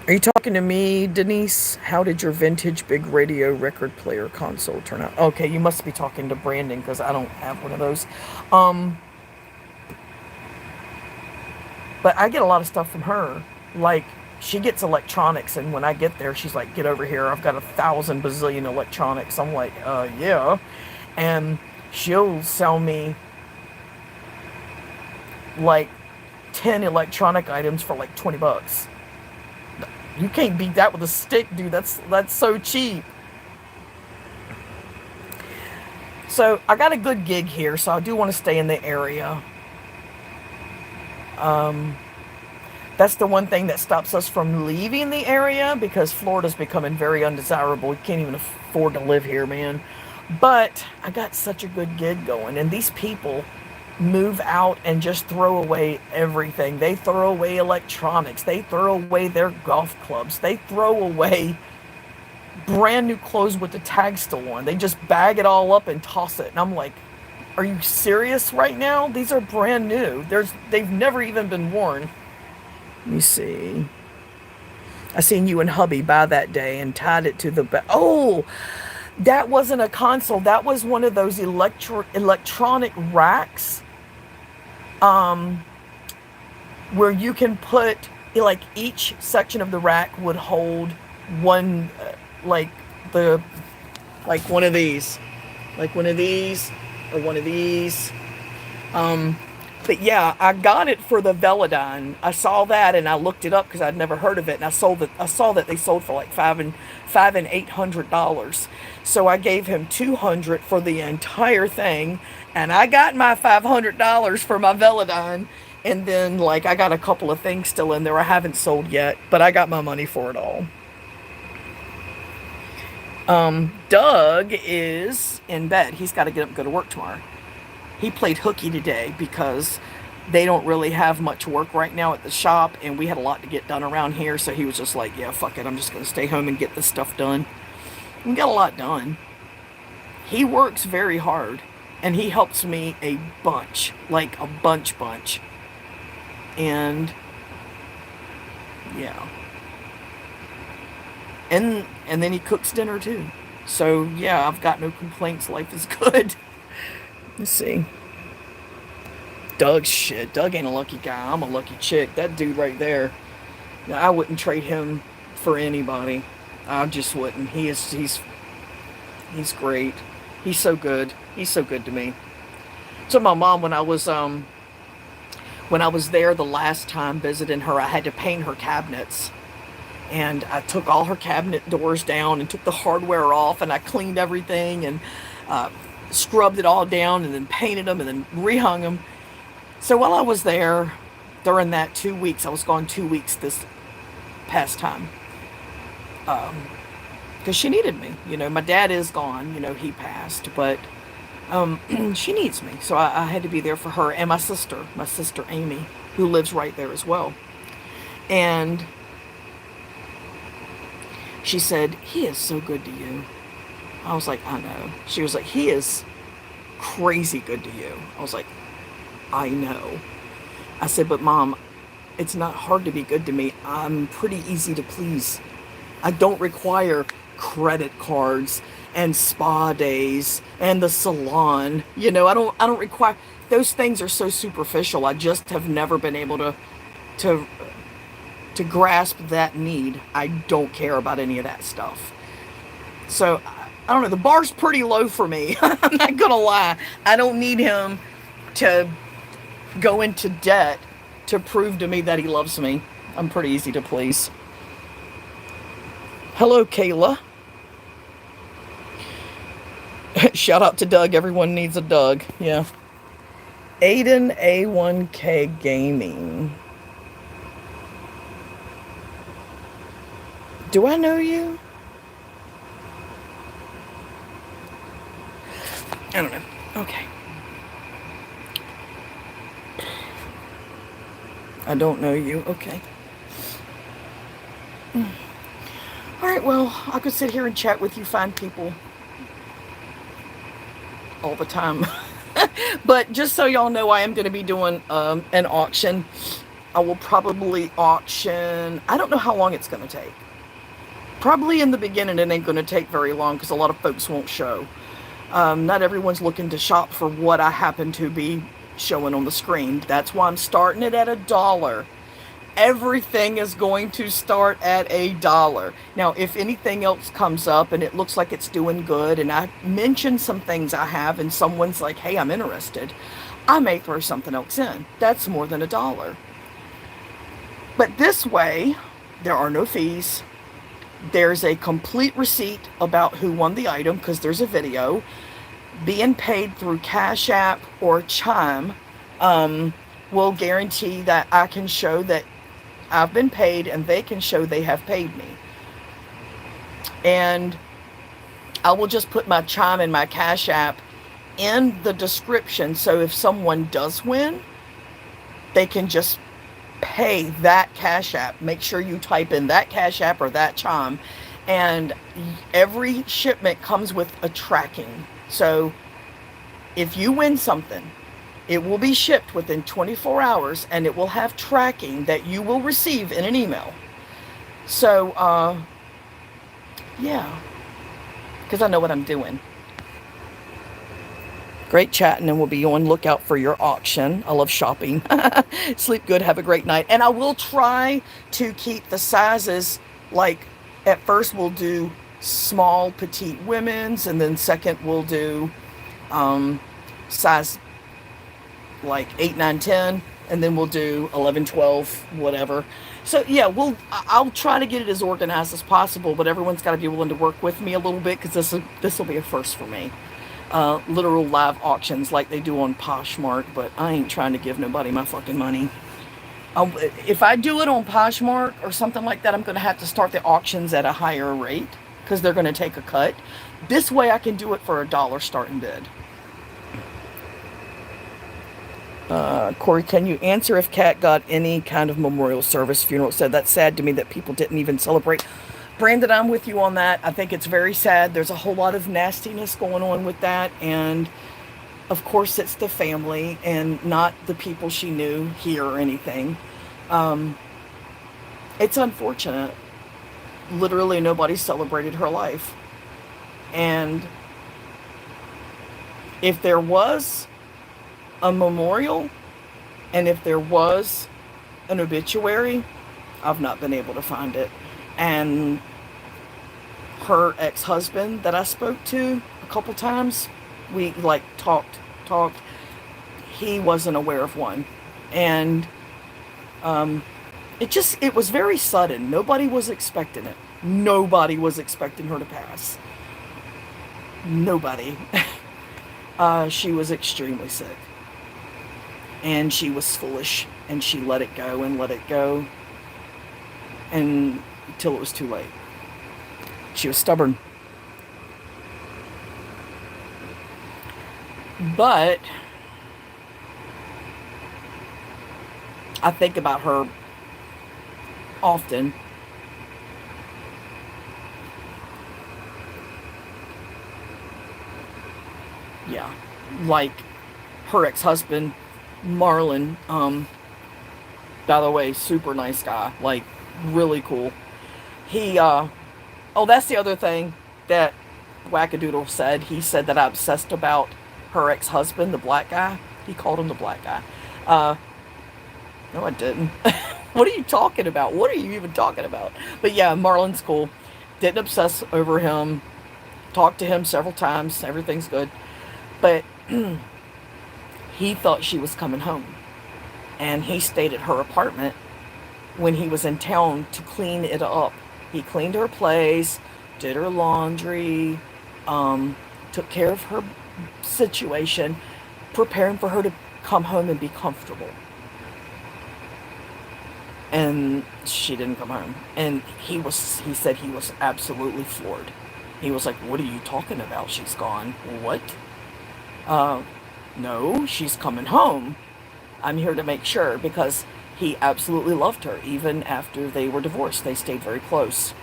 Are you talking to me, Denise? How did your vintage big radio record player console turn out? Okay, you must be talking to Brandon because I don't have one of those. But I get a lot of stuff from her. Like, she gets electronics, and when I get there, she's like, get over here. I've got 1,000 bazillion electronics. I'm like, yeah. And she'll sell me, like, 10 electronic items for, like, $20. You can't beat that with a stick, dude. That's so cheap. So I got a good gig here, so I do want to stay in the area. That's the one thing that stops us from leaving the area because Florida's becoming very undesirable. You can't even afford to live here, man. But I got such a good gig going, and these people move out and just throw away everything. They throw away electronics. They throw away their golf clubs. They throw away brand new clothes with the tag still on. They just bag it all up and toss it. And I'm like, are you serious right now? These are brand new. They've never even been worn. Let me see. I seen you and hubby buy that day and tied it to the back. Oh, that wasn't a console. That was one of those electronic racks, where you can put, like, each section of the rack would hold one, like one of these, or one of these. But yeah, I got it for the Velodyne. I saw that and I looked it up because I'd never heard of it, and I saw that they sold for like $500 and $800. So I gave him $200 for the entire thing, and I got my $500 for my Velodyne. And then, like, I got a couple of things still in there I haven't sold yet, but I got my money for it all. Doug is in bed. He's got to get up and go to work tomorrow. He played hooky today because they don't really have much work right now at the shop, and we had a lot to get done around here, so he was just like, yeah, fuck it, I'm just going to stay home and get this stuff done. We got a lot done. He works very hard, and he helps me a bunch, like a bunch. And yeah. And then he cooks dinner too. So yeah, I've got no complaints. Life is good. Let's see. Doug ain't a lucky guy. I'm a lucky chick. That dude right there, I wouldn't trade him for anybody. I just wouldn't. He's great. He's so good. He's so good to me. So my mom, when I was there the last time visiting her, I had to paint her cabinets. And I took all her cabinet doors down and took the hardware off, and I cleaned everything and scrubbed it all down and then painted them and then rehung them. So while I was there, during that 2 weeks, I was gone 2 weeks this past time, because she needed me. You know, my dad is gone, you know, he passed, but she needs me. So I had to be there for her and my sister Amy, who lives right there as well. And she said, he is so good to you. I was like, I know. She was like, he is crazy good to you. I was like, I know. I said, but Mom, it's not hard to be good to me. I'm pretty easy to please. I don't require credit cards and spa days and the salon. You know, I don't require, those things are so superficial. I just have never been able to grasp that need. I don't care about any of that stuff. So I don't know, the bar's pretty low for me. I'm not gonna lie. I don't need him to go into debt to prove to me that he loves me. I'm pretty easy to please. Hello, Kayla. Shout out to Doug. Everyone needs a Doug. Yeah. Aiden A1K Gaming. Do I know you? I don't know. Okay. I don't know you. Okay. Alright, well, I could sit here and chat with you fine people all the time. But just so y'all know, I am going to be doing an auction. I will probably auction, I don't know how long it's going to take. Probably in the beginning it ain't going to take very long because a lot of folks won't show. Not everyone's looking to shop for what I happen to be showing on the screen. That's why I'm starting it at $1. Everything is going to start at $1. Now, if anything else comes up and it looks like it's doing good, and I mention some things I have, and someone's like, hey, I'm interested, I may throw something else in. That's more than $1. But this way, there are no fees. There's a complete receipt about who won the item, because there's a video. Being paid through Cash App or Chime will guarantee that I can show that I've been paid, and they can show they have paid me. And I will just put my Chime and my Cash App in the description, so if someone does win, they can just pay that Cash App. Make sure you type in that Cash App or that Chime, And every shipment comes with a tracking. So if you win something, it will be shipped within 24 hours and it will have tracking that you will receive in an email. So, yeah, because I know what I'm doing. Great chatting, and we'll be on lookout for your auction. I love shopping. Sleep good. Have a great night. And I will try to keep the sizes, like, at first we'll do small, petite women's, and then second we'll do size like 8, 9, 10, and then we'll do 11, 12, whatever. So yeah, I'll try to get it as organized as possible, but everyone's got to be willing to work with me a little bit, because this will be a first for me. Literal live auctions like they do on Poshmark, but I ain't trying to give nobody my fucking money. If I do it on Poshmark or something like that, I'm going to have to start the auctions at a higher rate, because they're going to take a cut. This way I can do it for $1 starting bid. Corey, can you answer if Kat got any kind of memorial service funeral? Said that's sad to me that people didn't even celebrate. Brandon, I'm with you on that. I think it's very sad. There's a whole lot of nastiness going on with that. And of course it's the family and not the people she knew here or anything. It's unfortunate. Literally nobody celebrated her life. And if there was a memorial and if there was an obituary, I've not been able to find it. And her ex-husband that I spoke to a couple times, we like talked, he wasn't aware of one. And it was very sudden. Nobody was expecting it. Nobody was expecting her to pass. Nobody. She was extremely sick. And she was foolish. And she let it go and let it go. And until it was too late. She was stubborn. But I think about her often. Yeah. Like her ex-husband, Marlon, by the way, super nice guy. Like, really cool. He, oh, that's the other thing that Wackadoodle said. He said that I obsessed about her ex-husband, the black guy. He called him the black guy. No, I didn't. What are you talking about? What are you even talking about? But yeah, Marlon's cool. Didn't obsess over him. Talked to him several times. Everything's good. But he thought she was coming home. And he stayed at her apartment when he was in town to clean it up. He cleaned her place, did her laundry, took care of her situation, preparing for her to come home and be comfortable. And she didn't come home. And he said he was absolutely floored. He was like, "What are you talking about? She's gone." "What?" "No, she's coming home. I'm here to make sure," because he absolutely loved her. Even after they were divorced, they stayed very close.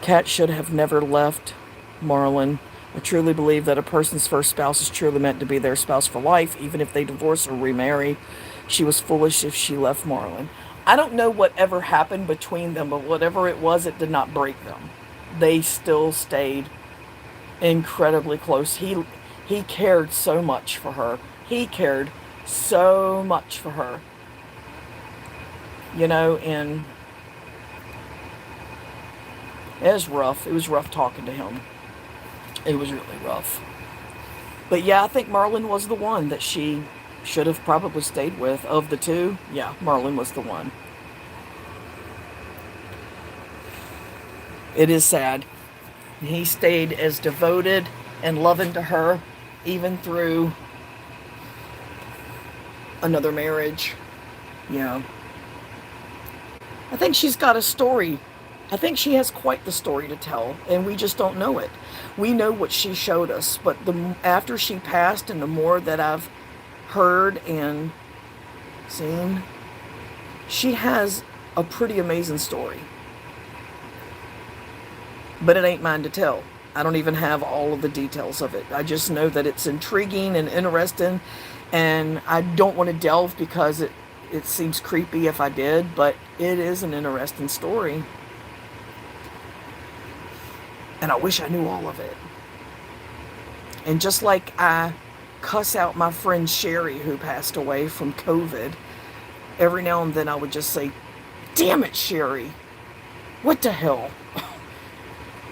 Kat should have never left Marlon. I truly believe that a person's first spouse is truly meant to be their spouse for life, even if they divorce or remarry. She was foolish if she left Marlon. I don't know whatever happened between them, but whatever it was, it did not break them. They still stayed incredibly close. He cared so much for her. He cared so much for her. You know, and it was rough. It was rough talking to him. It was really rough. But yeah, I think Marlon was the one that she should have probably stayed with. Of the two, yeah, Marlon was the one. It is sad. He stayed as devoted and loving to her, even through another marriage. Yeah. I think she's got a story. I think she has quite the story to tell, and we just don't know it. We know what she showed us, but after she passed, and the more that I've heard and seen, she has a pretty amazing story. But it ain't mine to tell. I don't even have all of the details of it. I just know that it's intriguing and interesting, and I don't want to delve because it seems creepy if I did, but it is an interesting story. And I wish I knew all of it. And just like I cuss out my friend Sherry, who passed away from COVID, every now and then I would just say, damn it, Sherry. What the hell?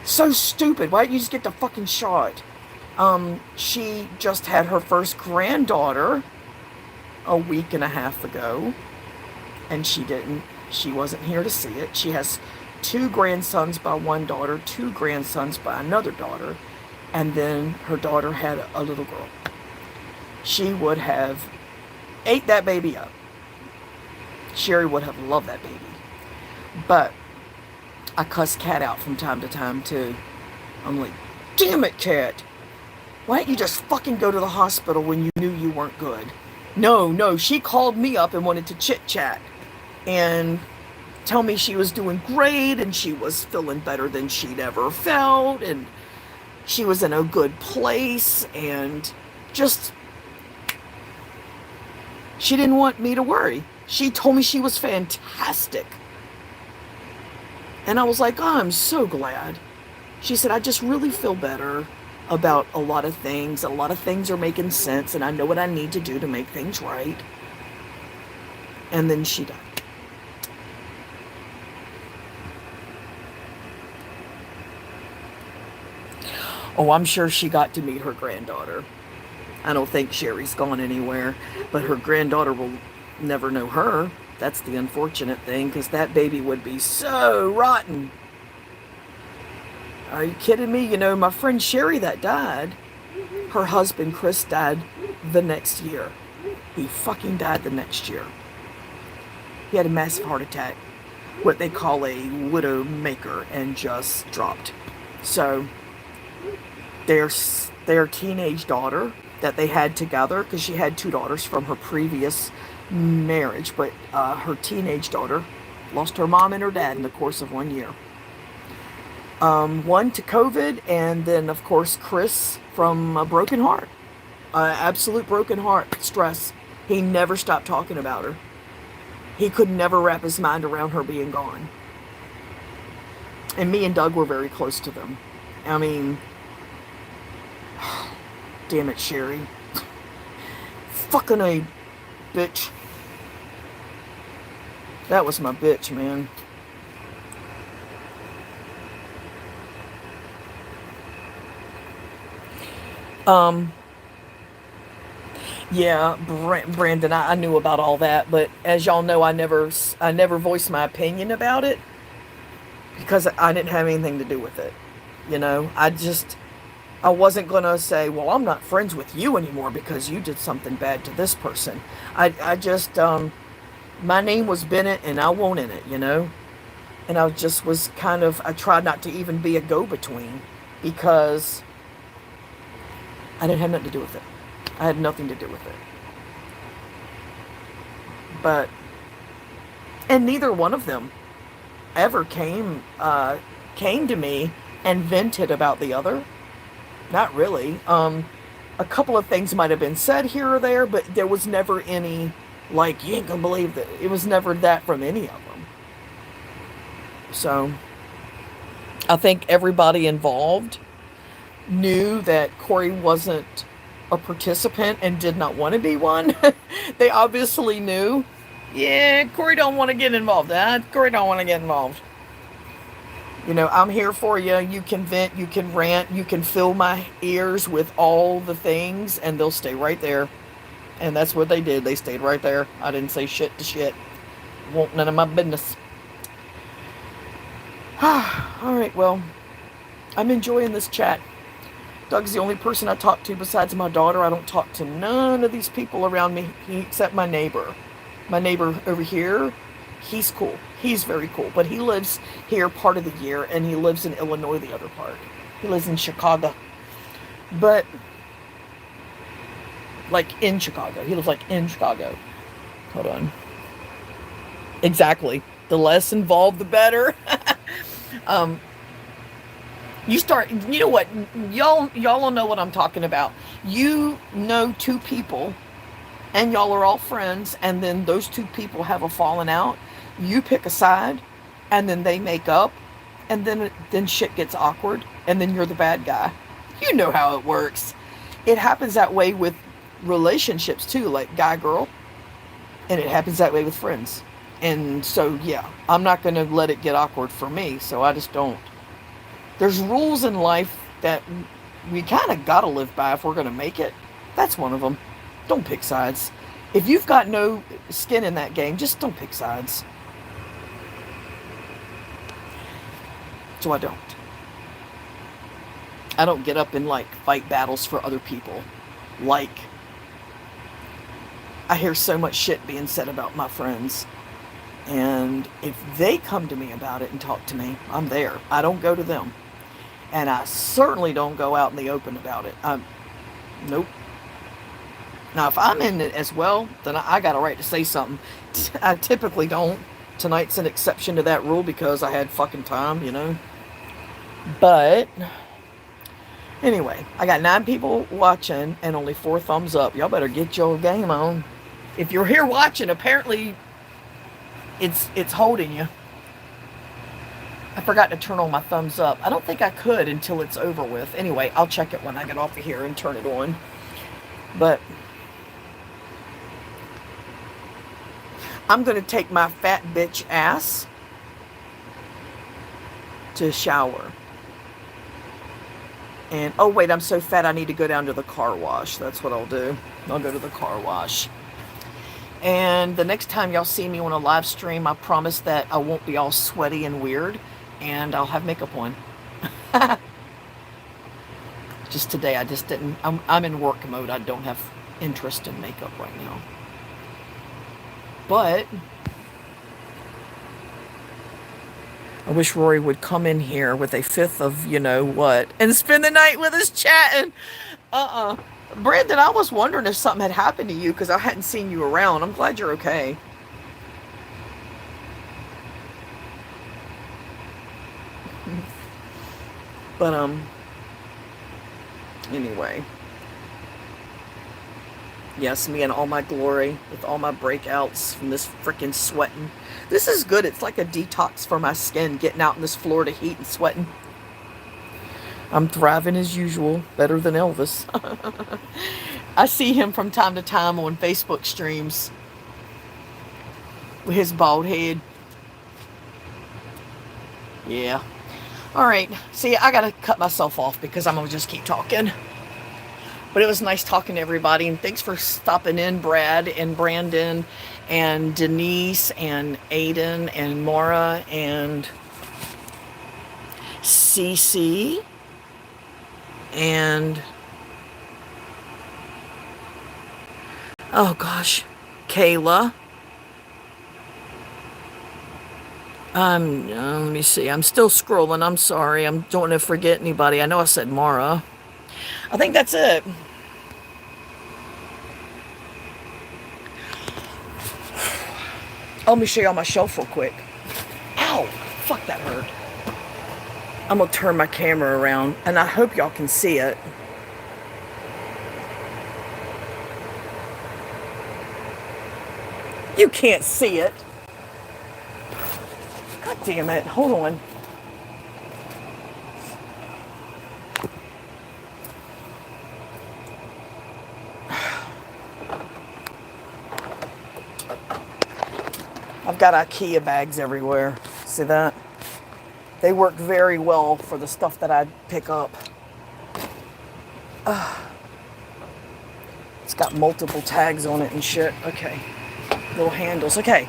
So stupid. Why didn't you just get the fucking shot? She just had her first granddaughter a week and a half ago. And she wasn't here to see it. She has 2 grandsons by one daughter, 2 grandsons by another daughter. And then her daughter had a little girl. She would have ate that baby up. Sherry would have loved that baby. But I cuss Kat out from time to time too. I'm like, damn it, Kat. Why didn't you just fucking go to the hospital when you knew you weren't good? No, she called me up and wanted to chit chat and tell me she was doing great and she was feeling better than she'd ever felt and she was in a good place and just, she didn't want me to worry. She told me she was fantastic. And I was like, oh, I'm so glad. She said, I just really feel better about a lot of things. A lot of things are making sense, and I know what I need to do to make things right. And then she died. Oh, I'm sure she got to meet her granddaughter. I don't think Sherry's gone anywhere, but her granddaughter will never know her. That's the unfortunate thing, because that baby would be so rotten. Are you kidding me? You know, my friend Sherry that died, her husband Chris died the next year. He fucking died the next year. He had a massive heart attack, what they call a widow maker, and just dropped. So their teenage daughter that they had together, because she had 2 daughters from her previous marriage, but her teenage daughter lost her mom and her dad in the course of 1 year. One to COVID, and then of course Chris from a broken heart, absolute broken heart, stress. He never stopped talking about her. He could never wrap his mind around her being gone. And me and Doug were very close to them. I mean, damn it, Sherry. Fucking A, bitch. That was my bitch, man. Yeah, Brandon, I knew about all that, but as y'all know, I never voiced my opinion about it because I didn't have anything to do with it. You know, I wasn't going to say, well, I'm not friends with you anymore because you did something bad to this person. I just, my name was Bennett and I won't in it, you know? And I just was I tried not to even be a go-between because I didn't have nothing to do with it. I had nothing to do with it. And neither one of them ever came to me and vented about the other. Not really. A couple of things might have been said here or there, but there was never any, like, you ain't gonna believe that. It was never that from any of them. So, I think everybody involved knew that Corey wasn't a participant and did not want to be one. They obviously knew. Yeah, Corey don't want to get involved. Corey don't want to get involved. You know, I'm here for you. You can vent, you can rant, you can fill my ears with all the things, and they'll stay right there. And that's what they did. They stayed right there. I didn't say shit to shit. Won't none of my business. Alright, well, I'm enjoying this chat. Doug's the only person I talk to besides my daughter. I don't talk to none of these people around me except my neighbor. My neighbor over here, he's cool. He's very cool. But he lives here part of the year, and he lives in Illinois the other part. He lives in Chicago. But, like, in Chicago. He lives, like, in Chicago. Hold on. Exactly. The less involved, the better. You start, you know what, y'all will know what I'm talking about. You know two people, and y'all are all friends, and then those two people have a falling out. You pick a side, and then they make up, and then shit gets awkward, and then you're the bad guy. You know how it works. It happens that way with relationships too, like guy girl, and it happens that way with friends. And so yeah, I'm not gonna let it get awkward for me, so I just don't. There's rules in life that we kind of gotta live by if we're gonna make it. That's one of them. Don't pick sides. If you've got no skin in that game, just don't pick sides. So I don't. I don't get up and like fight battles for other people. Like, I hear so much shit being said about my friends. And if they come to me about it and talk to me, I'm there. I don't go to them. And I certainly don't go out in the open about it. Nope. Now, if I'm in it as well, then I got a right to say something. I typically don't. Tonight's an exception to that rule because I had fucking time, you know. But anyway, I got 9 people watching and only 4 thumbs up. Y'all better get your game on. If you're here watching, apparently it's holding you. I forgot to turn on my thumbs up. I don't think I could until it's over with. Anyway, I'll check it when I get off of here and turn it on. But I'm going to take my fat bitch ass to shower. And, oh wait, I'm so fat I need to go down to the car wash. That's what I'll do. I'll go to the car wash. And the next time y'all see me on a live stream, I promise that I won't be all sweaty and weird. And I'll have makeup on. Just today, I just didn't. I'm in work mode. I don't have interest in makeup right now. But I wish Rory would come in here with a 5th of you know what and spend the night with us chatting. Brandon, I was wondering if something had happened to you because I hadn't seen you around. I'm glad you're okay. But anyway, yes, me in all my glory with all my breakouts from this freaking sweating. This is good. It's like a detox for my skin, getting out in this Florida heat and sweating. I'm thriving as usual, better than Elvis. I see him from time to time on Facebook streams with his bald head. Yeah. All right. See, I got to cut myself off because I'm going to just keep talking. But it was nice talking to everybody. And thanks for stopping in, Brad and Brandon and Denise and Aiden and Maura and Cece and, oh gosh, Kayla. Let me see. I'm still scrolling. I'm sorry. I don't want to forget anybody. I know I said Mara. I think that's it. Let me show you on my shelf real quick. Ow! Fuck, that hurt. I'm going to turn my camera around, and I hope y'all can see it. You can't see it. God damn it. Hold on. I've got IKEA bags everywhere. See that? They work very well for the stuff that I pick up. It's got multiple tags on it and shit. Okay. Little handles. Okay.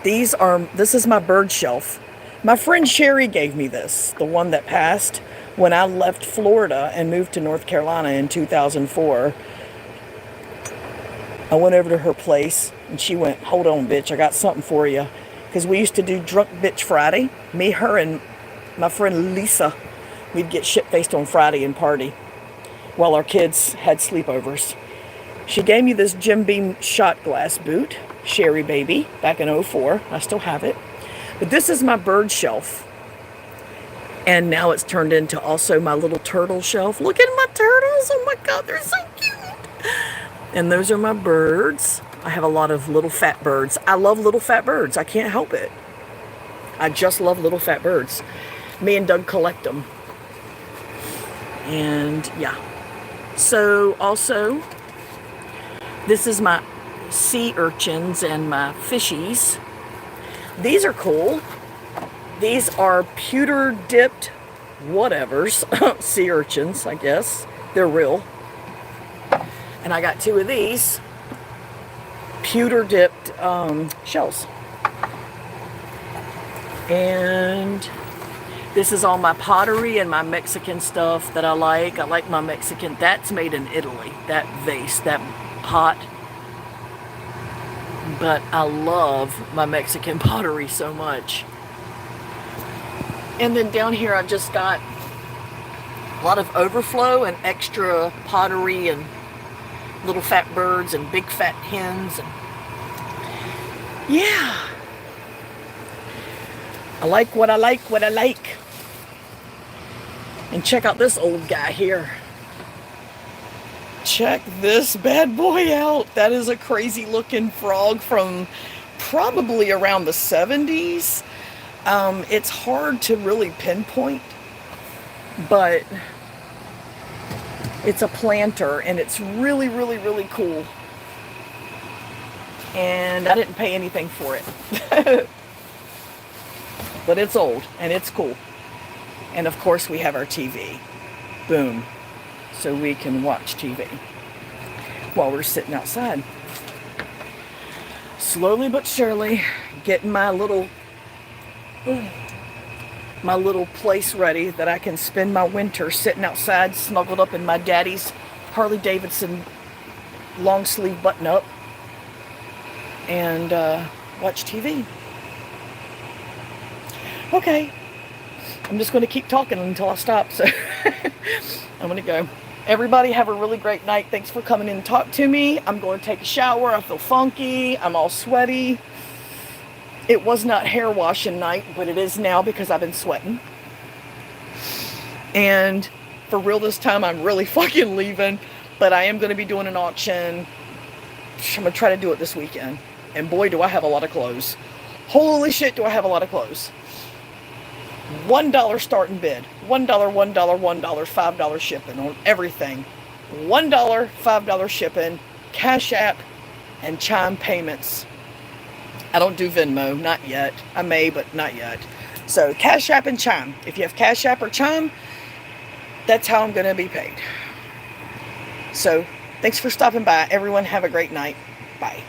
This is my bird shelf. My friend Sherry gave me this, the one that passed when I left Florida and moved to North Carolina in 2004. I went over to her place and she went, hold on, bitch, I got something for you. Because we used to do Drunk Bitch Friday. Me, her, and my friend Lisa. We'd get shit-faced on Friday and party while our kids had sleepovers. She gave me this Jim Beam shot glass boot. Sherry baby, back in 04. I still have it. But this is my bird shelf. And now it's turned into also my little turtle shelf. Look at my turtles. Oh my God, they're so cute. And those are my birds. I have a lot of little fat birds. I love little fat birds. I can't help it. I just love little fat birds. Me and Doug collect them. And yeah. So also, this is my sea urchins and my fishies. These are cool. These are pewter dipped whatevers. Sea urchins, I guess. They're real. And I got 2 of these pewter dipped shells. And this is all my pottery and my Mexican stuff that I like. I like my Mexican. That's made in Italy. That vase, that pot. But I love my Mexican pottery so much. And then down here I've just got a lot of overflow and extra pottery and little fat birds and big fat hens. And yeah. I like what I like, what I like. And check out this old guy here. Check this bad boy out. That is a crazy looking frog from probably around the 70s. It's hard to really pinpoint, but it's a planter and it's really, really, really cool. And I didn't pay anything for it. But it's old and it's cool. And of course we have our TV. Boom. So we can watch TV while we're sitting outside. Slowly but surely getting my little place ready that I can spend my winter sitting outside snuggled up in my daddy's Harley Davidson long sleeve button up and watch TV. Okay, I'm just going to keep talking until I stop, so I'm going to go. Everybody have a really great night. Thanks for coming in and talk to me. I'm going to take a shower. I feel funky. I'm all sweaty. It was not hair washing night, but it is now because I've been sweating. And for real this time, I'm really fucking leaving. But I am going to be doing an auction. I'm going to try to do it this weekend. And boy, do I have a lot of clothes. Holy shit, do I have a lot of clothes. $1 starting bid. $1, $1, $1, $5 shipping on everything. $1, $5 shipping, Cash App, and Chime payments. I don't do Venmo, not yet. I may, but not yet. So Cash App and Chime. If you have Cash App or Chime, that's how I'm going to be paid. So thanks for stopping by. Everyone have a great night. Bye.